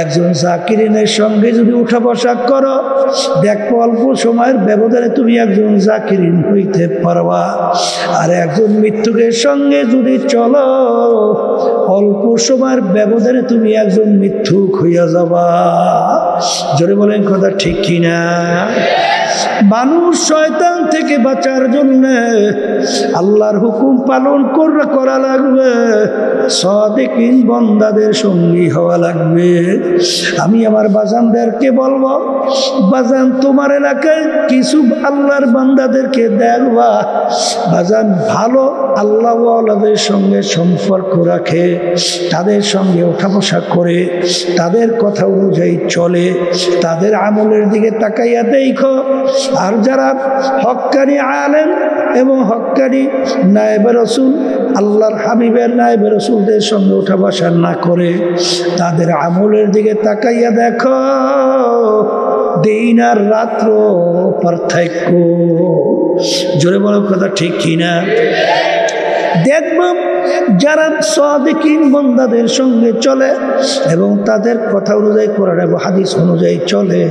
একজন জাকিরিনের সঙ্গে যদি উঠা বসা করো, দেখো অল্প সময়ের ব্যবধানে তুমি একজন জাকিরিন হইতে পারবা। আর একজন মৃত্যুকের সঙ্গে যদি চলো, অল্প সময়ের ব্যবধানে তুমি একজন মিথ্যুক হইয়া যাবা। জোরে বলেন কথা ঠিক কিনা? মানুষ শয়তান থেকে বাঁচার জন্য আল্লাহর হুকুম পালন করা লাগবে, সাদিকিন বান্দাদের সঙ্গী হওয়া লাগবে। আমি আমার বাজানদেরকে বলবো, বাজান তোমার এলাকায় কিছু আল্লাহর বান্দাদেরকে দেখবা, বাজান ভালো আল্লাহওয়ালাদের সঙ্গে সম্পর্ক রাখে, তাদের সঙ্গে ওঠা বসা করে, তাদের কথা অনুযায়ী চলে, তাদের আমলের দিকে তাকাইয়া দেখো। আর যারা হক্কানি আলেম এবং হক্কানি নায়েবে রাসূল, আল্লাহর হাবিবের নায়েবে রাসূলদের সঙ্গে ওঠা বসা না করে, তাদের আমলের দিকে তাকাইয়া দেখো, দিন আর রাত্র পার্থক্য। জোরে বলো কথা ঠিক কিনা? দেখব যারা সাদিকিন বান্দাদের সঙ্গে চলে এবং তাদের কথা অনুযায়ী, কোরআন এবং হাদিস অনুযায়ী চলে,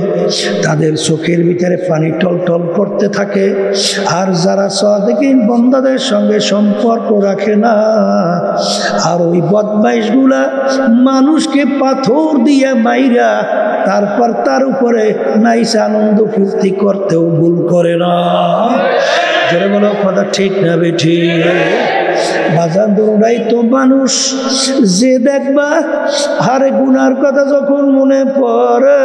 তাদের চোখের ভিতরে পানি টলটল করতে থাকে। আর যারা সাদিকিন বান্দাদের সঙ্গে সম্পর্ক রাখে না, আর ওই বদমাইশগুলা মানুষকে পাথর দিয়ে মাইরা তারপর তার উপরে নাইসা আনন্দ ফুর্তি করতেও ভুল করে না। যারা বলো কথা ঠিক না বেঠিক? বাজান দৌড়াই তো মানুষ যে দেখবা হারে গুনার কথা যখন মনে পড়ে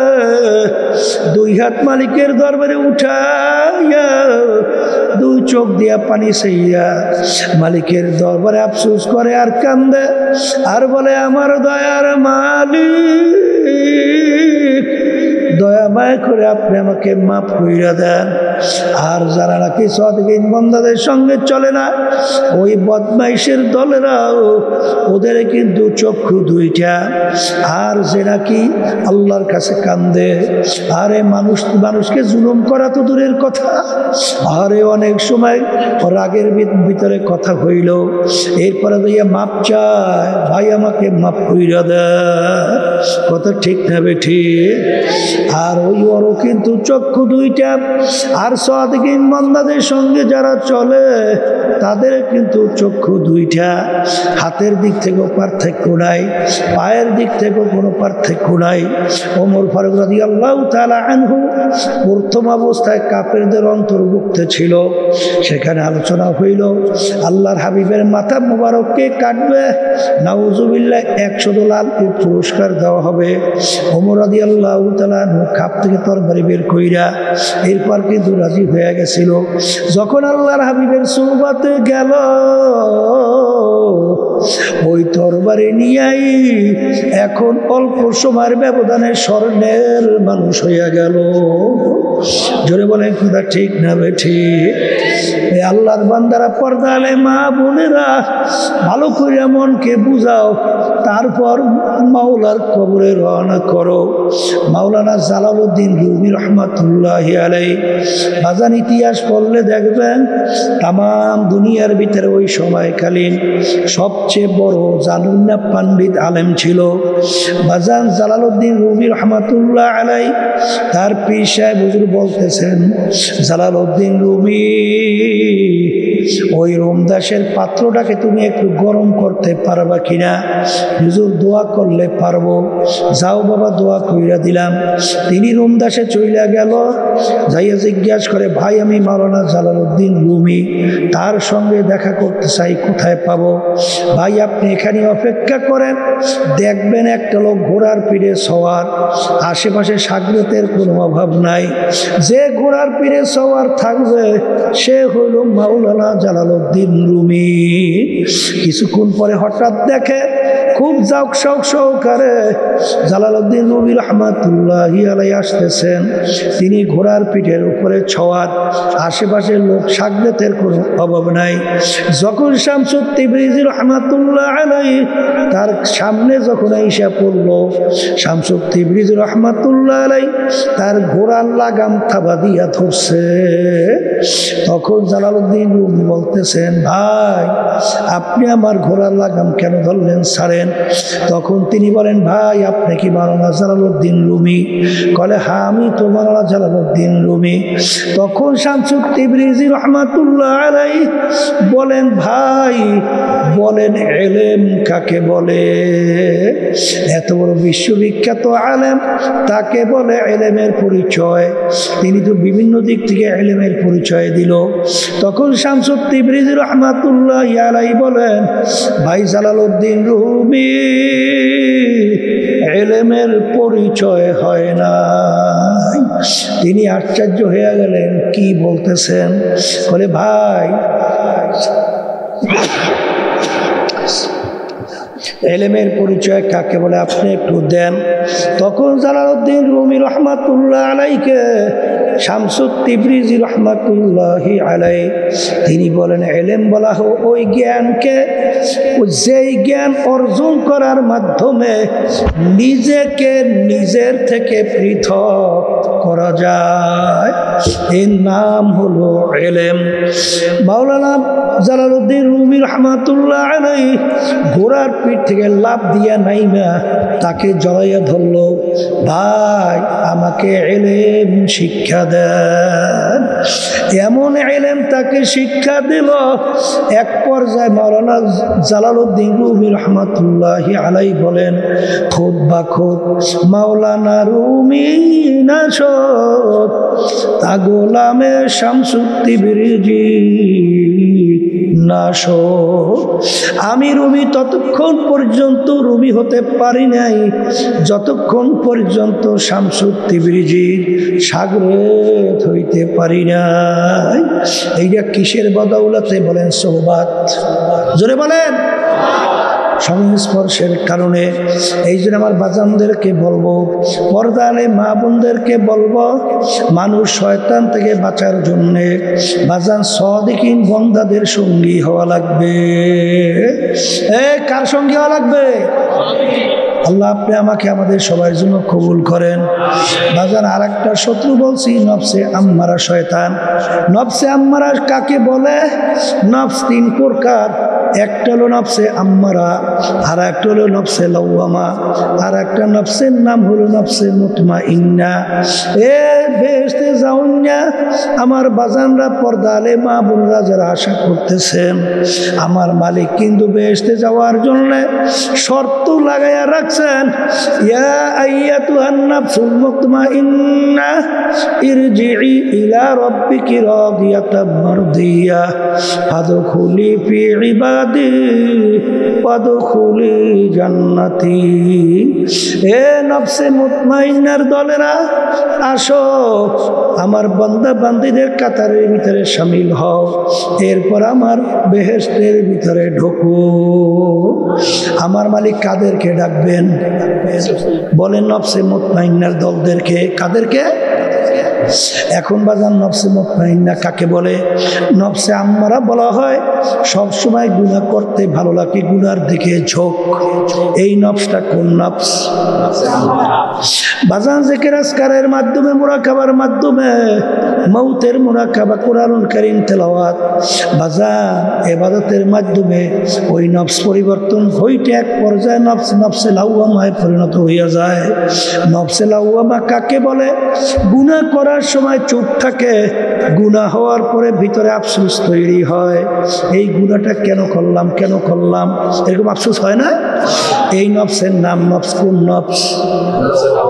দুই হাত মালিকের দরবারে উঠাইয়া দুই চোখ দিয়া পানি চাইয়া মালিকের দরবারে আফসোস করে আর কান্দে আর বলে আমার দয়ার মালিক দয়া মায়া করে আপনি আমাকে মাফ কইরা দেন। আর যারা নাকি সাদিকিন বান্দাদের সঙ্গে চলে না ওই বদমাইশের দলেরাও ওদের কিন্তু চক্ষু দুইটা। আর যে নাকি আল্লাহর কাছে কান্দে আরে মানুষকে জুলুম করা তো দূরের কথা, আরে অনেক সময় রাগের ভিতরে কথা হইল এরপরে দইয়া মাপ চায় ভাই আমাকে মাফ কইরা দেন, কথা ঠিক না ঠিক? আর ওই ওরও কিন্তু চক্ষু দুইটা। আর সাদিকিন বান্দাদের সঙ্গে যারা চলে তাদের কিন্তু চক্ষু দুইটা। হাতের দিক থেকেও পার্থক্য নাই, পায়ের দিক থেকেও কোনো পার্থক্য নাই। ওমর ফারুক রাদিয়াল্লাহু তাআলা আনহু প্রথম অবস্থায় কাফেরদের অন্তর্ভুক্ত ছিল। সেখানে আলোচনা হইল আল্লাহর হাবিবের মাথা মোবারককে কাটবে, নাউজুবিল্লাহ 100 ডলার পুরস্কার দেওয়া হবে। ওমর রাদিয়াল্লাহু তাআলা খাপ থেকে তরবারি বের কইরা এরপর কিন্তু রাজি হয়ে গেছিল। যখন আল্লাহর হাবিবের সুহবাতে গেল ওই তরবারি নিয়াই এখন অল্প সময়ের ব্যবধানে স্বর্ণের মানুষ হইয়া গেল। জোরে বলেন কথা ঠিক না ঠিক? আল্লাহর বান্দারা পর্দা আলে মা বোনেরা ভালো করে মনকে বুঝাও, তারপর মাওলার কবরে রওনা করো। মাওলানা জালালউদ্দিন রুমি রহমাতুল্লাহি আলাইহি বাজান ইতিহাস পড়লে দেখবেন তাম দুনিয়ার ভিতরে ওই সময়কালীন সবচেয়ে বড় জানুন্না পণ্ডিত আলেম ছিল বাজান জালালউদ্দিন রুমি রহমাতুল্লাহ আলাইহি। তার পীর সাহেব হুজুর বলতেছেন জালালউদ্দিন রুমি ওই রোমদাসের পাত্রটাকে তুমি একটু গরম করতে পারবা কিনা? হুজুর দোয়া করলে পারবো। যাও বাবা দোয়া কইরা দিলাম। তিনি রোমদাসে চইলা গেল, যাইয়া জিজ্ঞাসা করে ভাই আমি মাওলানা জালালউদ্দিন রুমি, তার সঙ্গে দেখা করতে চাই, কোথায় পাবো? ভাই আপনি এখানে অপেক্ষা করেন, দেখবেন একটা লোক ঘোড়ার পিঠে সওয়ার, আশেপাশে সাগরেতের কোনো অভাব নাই। যে ঘোড়ার পিঠে সওয়ার থাকবে সে হইল মাওলানা জালালউদ্দিন রুমি। কিছুক্ষণ পরে হঠাৎ দেখে খুব জাউক শৌক সহকারে জালালউদ্দিন রুমি রহমাতুল্লাহি আলাইহি আসতেছেন। তিনি ঘোড়ার পিঠের উপরে সওয়ার, আশেপাশের লোক সাগরেতের কোনো অভাব নাই। যখন শামসুত তিবরিজি রহমাতুল্লাহ আলাইহি তার সামনে যখন আইসা পড়ল, শামসুত তিবরিজি রহমাতুল্লাহ আলাইহি তার ঘোড়ার লাগাম থাবা দিয়া ধরছে। তখন জালালউদ্দিন রুমি বলতেছেন ভাই আপনি আমার ঘোড়ার লাগাম কেন ধরলেন, ছাড়েন। তখন তিনি বলেন ভাই আপনি কি মাওলানা জালালউদ্দিন রুমি? বলে হ্যাঁ আমি তো মাওলানা জালালউদ্দিন রুমি। তখন শামসুত তিবরিজি রহমাতুল্লাহ আলাইহি বলেন ভাই বলেন ইলম কাকে বলে? এত বড় বিশ্ববিখ্যাত আলেম, তাকে বলে ইলমের পরিচয়। তিনি তো বিভিন্ন দিক থেকে ইলমের পরিচয় দিল। তখন শামসুত তিবরিজি রহমাতুল্লাহ আলাইহি বলেন ভাই জালালউদ্দিন রুমি ইলমের পরিচয় হয় না। তিনি আশ্চর্য হয়ে গেলেন, কি বলতেছেন? বলে ভাই ইলমের পরিচয় কাকে বলে আপনি একটু দেন। তখন জালালউদ্দিন রুমি রহমাতুল্লাহ আলাইহিকে শামসুত তিবরিজি রহমাতুল্লাহি আলাইহি তিনি বলেন ইলম বলা হয় ওই জ্ঞানকে যেই জ্ঞান অর্জন করার মাধ্যমে নিজেকে নিজের থেকে পৃথক করা যায়, এর নাম হলো ইলম। মাওলানা জালালউদ্দিন রুমি রহমাতুল্লাহ আলাইহি ঘোড়ার পিঠ থেকে লাফ দিয়া নাইমা তাকে জড়াইয়া ধরলো, ভাই আমাকে ইলম শিক্ষা দেন। এমন ইলম তাকে শিক্ষা দিল, এক পর্যায়ে মাওলানা জালালউদ্দিন রুমি রহমাতুল্লাহি আলাইহি বলেন খুদ বা খুদ মাওলানা রুমি না সৎ, গোলামে শামসুত্তিবরিজি নাশো। আমি রুমি ততক্ষণ পর্যন্ত রুমি হতে পারি নাই যতক্ষণ পর্যন্ত শামসুত্তিবরিজির শাগরেদ হইতে পারি নাই। এইটা কিসের বদৌলতে বলেন? সোহবাত। জোরে বলেন। সংস্পর্শের কারণে। এই জন্য আমার বাজানদেরকে বলবো, পর্দালে মা বোনদেরকে বলবো, মানুষ শয়তান থেকে বাঁচার জন্যে বাজান সাদিকিন বান্দাদের সঙ্গী হওয়া লাগবে। কার সঙ্গী হওয়া লাগবে? আল্লাহ আপনি আমাকে আমাদের সবার জন্য কবুল করেন। বাজান আর একটা শত্রু বলছি, নফসে আম্মারা শয়তান। নফসে আম্মারা কাকে বলে? নফস তিন প্রকার। একটা হলো নফসে আম্মারা, আর একটা হলো নফসে লাওয়ামা, আর একটা নফসের নাম হলো নফসে মুতমাইন্না। বেহেশতে যাউন না আমার বাজানরা, পর্দালে মা বোনরা যারা আশা করতেছেন, আমার মালিক কিন্তু বেহেশতে যাওয়ার জন্য শর্ত লাগাইয়া রাখছেন। ইয়া আইয়াতুহান নাফসুল মুতমাইন্না ইরজিই ইলা রাব্বিকি রাদিয়াতাম মারদিয়া ফাদখুলি ফি ইবাদি ওয়াদখুলি জান্নাতি। এ নফসে মুতমাইন্নার দলেরা, আসো আমার বান্দা বান্দীদের কাতারের ভিতরে শামিল হও, এরপর আমার বেহেশতের ভিতরে ঢোকো। আমার মালিক কাদেরকে ডাকবেন? বলেন নফসে মুতমাইন্নার দলদেরকে। কাদেরকে? এখন বাজান নফসে মুতমাইন্না কাকে বলে? নফসে আম্মারা বলা হয় সব সময় গুনাহ করতে ভালো লাগে, গুনার দিকে ঝোঁক। এই নফসটা কোন নফস? বাজান জিকির আজকারের মাধ্যমে, মুরাকাবার মাধ্যমে, মৌতের মুরাকাবা, কুরআনুল কারীম তেলাওয়াত, বাজান ইবাদতের মাধ্যমে ওই নফস পরিবর্তন হইতে এক পর্যায়ে নফসে লাওয়ামায় পরিণত হইয়া যায়। নফসে লাওয়ামা কাকে বলে? গুনাহ করার সময় চুপ থাকে, গুনাহ হওয়ার পরে ভিতরে আফসোস তৈরি হয়, এই গুনাহটা কেন করলাম, কেন করলাম, এরকম আফসোস হয় না? এই নফসের নাম নফস কোন নফস?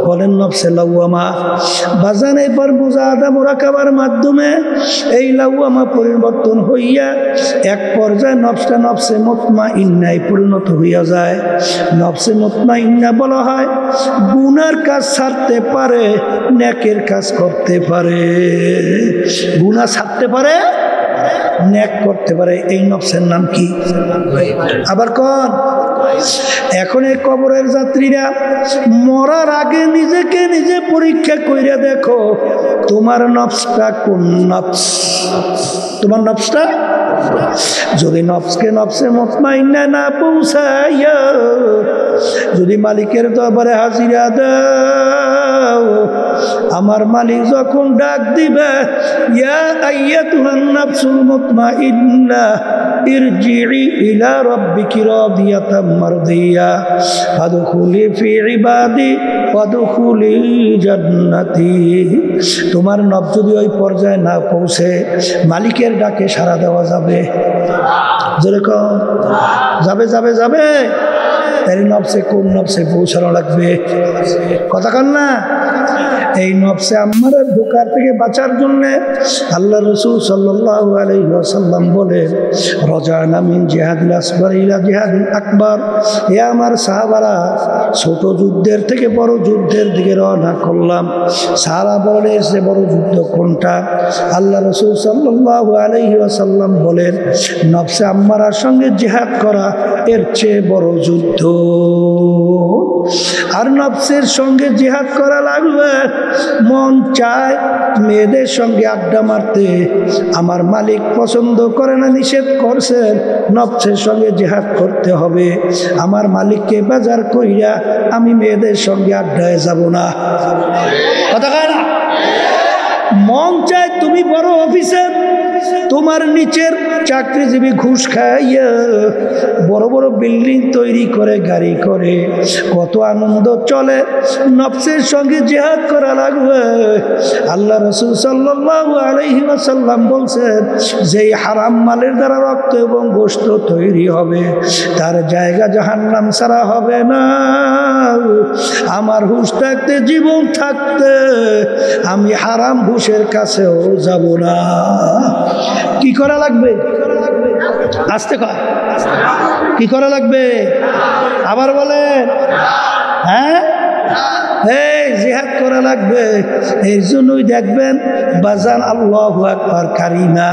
বলেন নফসে লাওয়ামা। বাজান এবার মুজাহাদা মুরাকাবার মাধ্যমে এই লাওয়ামা পরিবর্তন হইয়া এক পর্যায়ে নফসটা নফসে মুতমাইন্নায় পরিণত হইয়া যায়। নফসে মুতমাইন্না বলা হয় গুনার কাজ ছাড়তে পারে, নেকের কাজ করতে পারে। গুনাহ ছাড়তে পারে, নেক করতে পারে। এই নফসের নাম কি? আবার কোন? এখন এই কবরের যাত্রীরা মরার আগে নিজেকে নিজে পরীক্ষা কইরা দেখো, তোমার নফসটা কোন নফস? তোমার নফসটা যদি নফসকে নফসে মুতমাইন্না না পৌঁছাইয়া যদি মালিকের দরবারে হাজিরা দাও, আমার মালিক যখন ডাক দিবে, ইয়া আইয়াতুহান নাফসুল মুতমাইন্না ইরজিই ইলা রাব্বিকি রাদিয়াতাম মারদিয়া ফাদখুলি ফি ইবাদি ওয়াদখুলি জান্নাতি। তোমার নফস যদি ওই পর্যায়ে না পৌঁছে মালিকের ডাকে সাড়া দেওয়া যাবে? যেরকম যাবে যাবে যাবে। তাই নফসে কোন নফসে পৌঁছানো লাগবে? কথা কন না। এই নফসে আম্মারা ধোঁকার থেকে বাঁচার জন্য আল্লাহ রাসূল সাল্লাল্লাহু আলাইহি ওয়াসাল্লাম বলেন, রাজানা মিন জিহাদিল আসগর ইলা জিহাদিল আকবার। হে আমার সাহাবারা, ছোট যুদ্ধের থেকে বড় যুদ্ধের দিকে রওনা করলাম। সাহাবা বলে, এসে বড় যুদ্ধ কোনটা? আল্লাহ রাসূল সাল্লাল্লাহু আলাইহি ওয়াসাল্লাম বলেন, নফসে আম্মারার সঙ্গে জিহাদ করা এর চেয়ে বড় যুদ্ধ। আর নফসের সঙ্গে জিহাদ করা লাগবে। মন চায় মেয়েদের সঙ্গে আড্ডা মারতে, আমার মালিক পছন্দ করে না, নিষেধ করছেন, নফসের সঙ্গে জিহাদ করতে হবে। আমার মালিককে বাজার কইরা আমি মেয়েদের সঙ্গে আড্ডায় যাব না। কথা কয় না? মন চায় তুমি বড় অফিসার, তোমার নিচের চাকরিজীবী ঘুষ খাইয়া বড় বড় বিল্ডিং তৈরি করে, গাড়ি করে, কত আনন্দ চলে। নফসের সঙ্গে জিহাদ করা লাগবে। আল্লাহ রাসূল সাল্লাল্লাহু আলাইহি ওয়াসাল্লাম বলছেন, যেই হারাম মালের দ্বারা রক্ত এবং গোশত তৈরি হবে তার জায়গা জাহান্নাম ছাড়া হবে না। আমার হুঁশ থাকতে, জীবন থাকতে আমি হারাম ঘুষের কাছেও যাব না। কি করা লাগবে? আস্তে কর। কি করা লাগবে? আবার বলেন। হ্যাঁ, এই জিহাদ করা লাগবে। এই জন্যই দেখবেন বাজান আল্লাহু আকবার কারিমা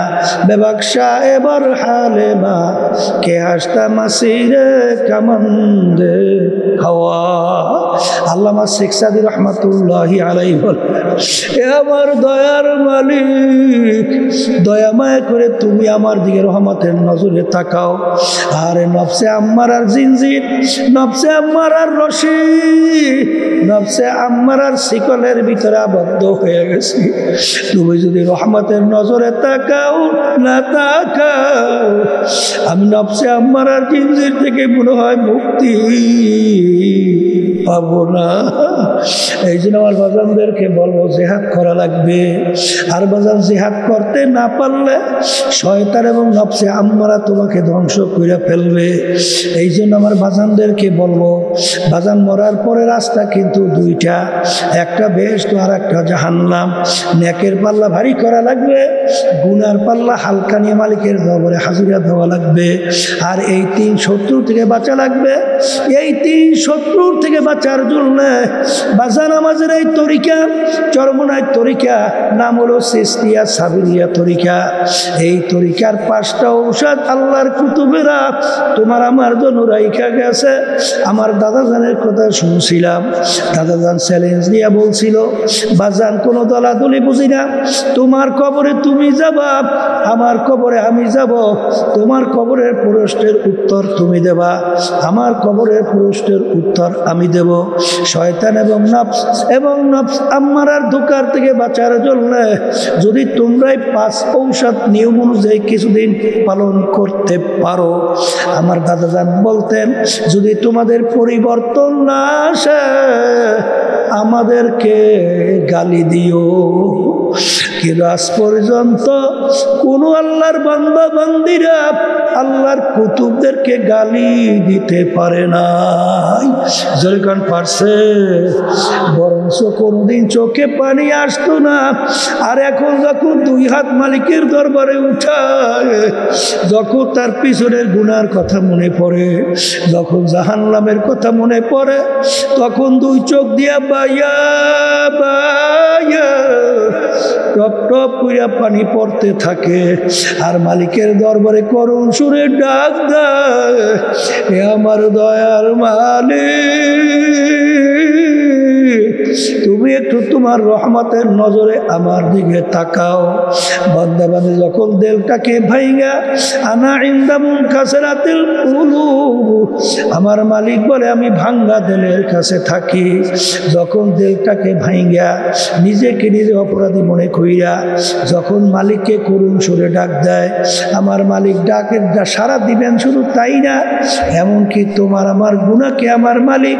বেবাকশা এবার হালেমা কে হাসতা মাসিরে কামন্দে হাওয়া। আল্লামা শেখ সাদী রহমাতুল্লাহি আলাইহি বলেন, এ আমার দয়ার মালিক, দয়া মায়া করে তুমি আমার দিকে রহমতের নজরে তাকাও। আর নফসে আম্মারার জিনজির, নফসে আম্মারার রশি, নফসে আম্মারার শিকলের ভিতরে আবদ্ধ হয়ে গেছি। তুমি যদি রহমতের নজরে তাকাও না তাকাও, আমি নফসে আম্মারার জিনজির থেকে মনে হয় মুক্তি পাবো না। এই জন্য আমার বাজানদেরকে বলবো জিহাদ করা লাগবে। আর বাজান জিহাদ করতে না পারলে শয়তান এবং নফসে আম্মারা তোমাকে ধ্বংস করে ফেলবে। এই জন্য আমার বাজানদেরকে বলবো, বাজান মরার পরে রাস্তা কিন্তু দুইটা, একটা বেহেশত আর একটা জাহান্নাম। নেকের পাল্লা ভারী করা লাগবে, গুনার পাল্লা হালকা নিয়ে মালিকের দরবারে হাজিরা দেওয়া লাগবে। আর এই তিন শত্রু থেকে বাঁচা লাগবে। এই তিন শত্রুর থেকে বাঁচার জন্য বাজান আমাদের এই তরিকা, চরমনায় তরিকা, নাম হলো সিস্তিয়া সাবিরিয়া তরিকা। এই তরিকার 5টা ঔষধ আল্লাহর কুতুবেরা তোমার আমার জন্য রাইখা গেছে। আমার দাদাজানের কথা শুনছিলাম, দাদাজান চ্যালেঞ্জ দিয়া বলছিল, বাজান কোনো দলাদলি বুঝি না, তোমার কবরে তুমি যাবা, আমার কবরে আমি যাব, তোমার কবরের প্রশ্নের উত্তর তুমি দেবা, আমার কবরের প্রশ্নের উত্তর আমি দেব। শয়তান এবং নফস আম্মারার ধোঁকার থেকে বাঁচার জন্য যদি তোমরাই 5 ঔষধ নিয়ম অনুযায়ী কিছুদিন পালন করতে পারো, আমার দাদাজান বলতেন, যদি তোমাদের পরিবর্তন না আসে আমাদেরকে গালি দিও। কিন্তু আজ পর্যন্ত কোন আল্লাহর বান্দা বান্দিরা আল্লাহর কুতুবদেরকে গালি দিতে পারে নাই। যেরকম পারছে, বরঞ্চ কোনদিন চোখে পানি আসতো না। আর এখন যখন 2 হাত মালিকের দরবারে উঠায়, যখন তার পিছনের গুনার কথা মনে পড়ে, যখন জাহান্নামের কথা মনে পড়ে, তখন 2 চোখ দিয়া বাইয়া বাইয়া টপ টপ কইরা পানি পড়তে থাকে। আর মালিকের দরবারে করুণ সুরে ডাক দেয়, এ আমার দয়ার মালিক, তুমি একটু তোমার রহমতের নজরে আমার দিকে তাকাও। বান্দা বান্দী যখন দিলটাকে ভাইঙ্গা, আনা ইনদা মুনকাসিরাতিল কুলুব, আমার মালিক বলে আমি ভাঙ্গা দিলের কাছে থাকি। যখন দিলটাকে ভাইঙ্গা নিজেকে নিজে অপরাধী মনে কইরা যখন মালিককে করুণ সুরে ডাক দেয়, আমার মালিক ডাকের সারা দিবেন। শুধু তাই না, এমনকি তোমার আমার গুনাহকে আমার মালিক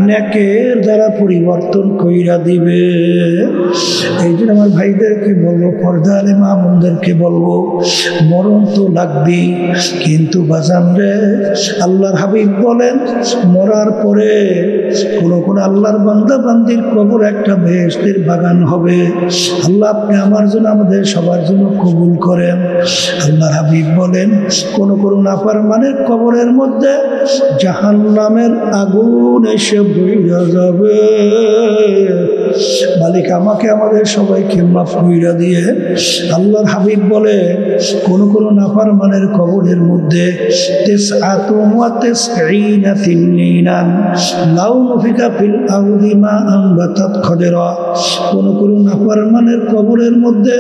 নেকের দ্বারা পরিবর্তন কইরা দিবে। এই জন্য আমার ভাইদেরকে বলবো, পর্দা আলে মা বোনদেরকে বলবো, মরণ তো লাগবেই, কিন্তু বাজান রে, আল্লাহর হাবিব বলেন মরার পরে কোন আল্লাহর বান্দা বান্দির কবর একটা বেহেশতের বাগান হবে। আল্লাহ আপনি আমার জন্য, আমাদের সবার জন্য কবুল করেন। আল্লাহর হাবিব বলেন কোন নাফরমানের কবরের মধ্যে জাহান্নামের আগুন এসে বইরা যাবে। মালিক আমাকে আমাদের সবাইকে মাফ কইরা দিয়ে। আল্লাহর হাবিব বলে কোন নাফরমানের কবরের মধ্যে তিসআতুন ওয়া তিসঈনা তিন্নিনান লাউ নফিকা ফিল আরদি মা আনবাতাত খাদরা। কোন নাফরমানের কবরের মধ্যে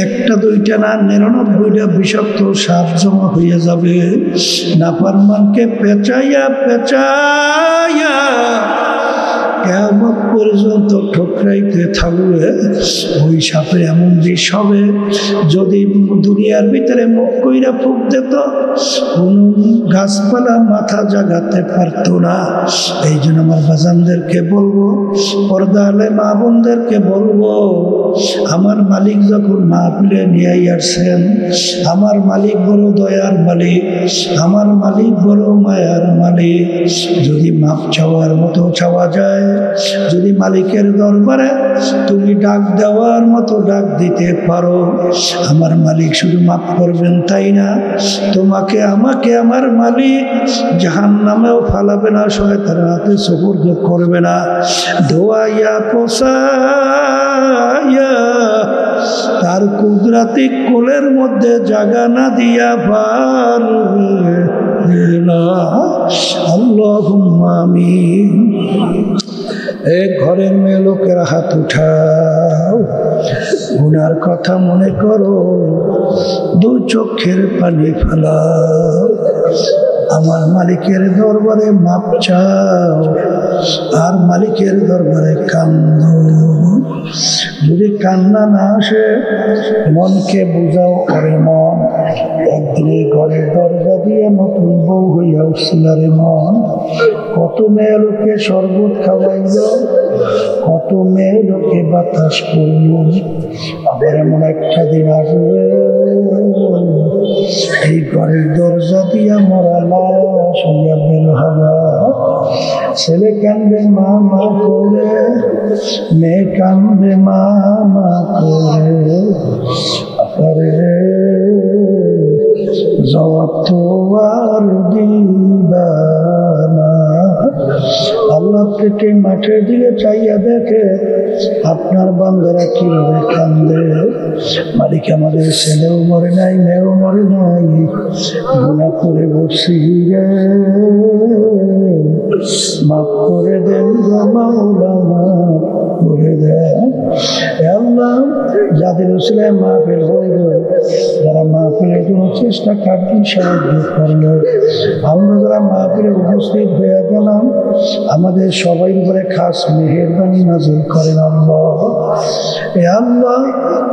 1টা 2টা না 99টা বিষাক্ত সাপ জমা হয়ে যাবে। নাফরমানকে পেঁচাইয়া পেঁচাইয়া কিয়ামত পর্যন্ত ঠোকরাইতে থাকবে। ওই সাপে এমন বিষ হবে, যদি দুনিয়ার ভিতরে মুখ কইরা ফুঁক দিত কোন গাছপালা মাথা জাগাতে পারতো না। এই জন্য আমার বাজানদেরকে বলবো, পর্দা আলে মা বোনদেরকে বলবো, আমার মালিক যখন মাহফিলে নিয়ে আসছেন, আমার মালিক বড় দয়ার মালিক, আমার মালিক বড় মায়ার মালিক। যদি মাপ চাওয়ার মতো চাওয়া যায়, যদি মালিকের দরবারে তুমি ডাক দেওয়ার মতো ডাক দিতে পারো, আমার মালিক শুধু মাফ করবেন তাই না, তোমাকে আমাকে আমার মালিক জাহান্নামেও ফালাবে না, শয়তানের হাতে সুপুর্দ করবে না। দোয়াইয়া পোষাইয়া তার কুদরতি কোলের মধ্যে জাগা না দিয়া পারবে না। আল্লাহুম্মা আমিন। এক ঘরের মেয়ে লোকের হাত উঠাও, গুনার কথা মনে করো, দু চোখের পানি ফেলাও, আমার মালিকের দরবারে মাপ চাও, আর মালিকের দরবারে কান্দো। যদি কান্না না আসে, মনকে বুঝাও, করে মন একদিন এই ঘরের দরজা দিয়ে নতুন বউ হইয়া উঠছিল রে মন। কত মেয়ে লোকে শরবত খাওয়াইল, কত মেয়ে লোকে বাতাস করল, আবার এমন একটা দিন আসবে এই ঘরের দরজা দিয়া মরা লাশ হইয়া বের হবা। ছেলে কান্দে মা মা করে, মেয়ে কান্দে মা মা করে, আরে জবাব তো আর দিবা না। আল্লাহ থেকে মাঠের দিকে চাইয়া দেখে আপনার বান্দারা কিভাবে কান্দে। মালিক আমাদের ছেলেও মরে নাই, মেয়েও মরে নাই, গুনাহ করে বসছি রে, মাফ করে দেন মাওলা, মাফ করে দেন। আল্লাহ যাদের উসিলায় মাহফিল হইল, যারা মাহফিলের জন্য চেষ্টা কাটলেন, সাহায্য করলো, আমরা যারা মাহফিলে উপস্থিত হয়ে গেলাম, আমাদের সবাই উপরে খাস মেহেরবানি নাযিল করেন আল্লাহ। এ আল্লাহ,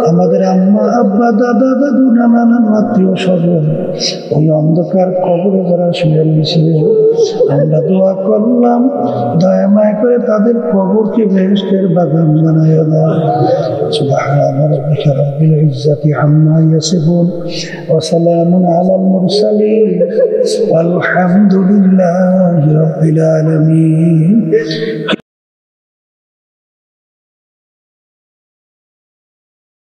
আমাদের আম্মা আব্বা দাদা দাদু নানা নানা আত্মীয় স্বজন ওই অন্ধকার কবরে যারা শুয়ে নিয়েছিল, আমরা দোয়া করলাম দয়া মায়া করে তাদের কবরকে বেহেশতের বাগান বানায় দাও। সুবহান রাব্বিকা রাব্বিল ইজ্জাতি আম্মা ইয়াসিফুন ওয়া সালামুন আলাল মুরসালিন ওয়ালহামদুলিল্লাহি রাব্বিল আলামিন।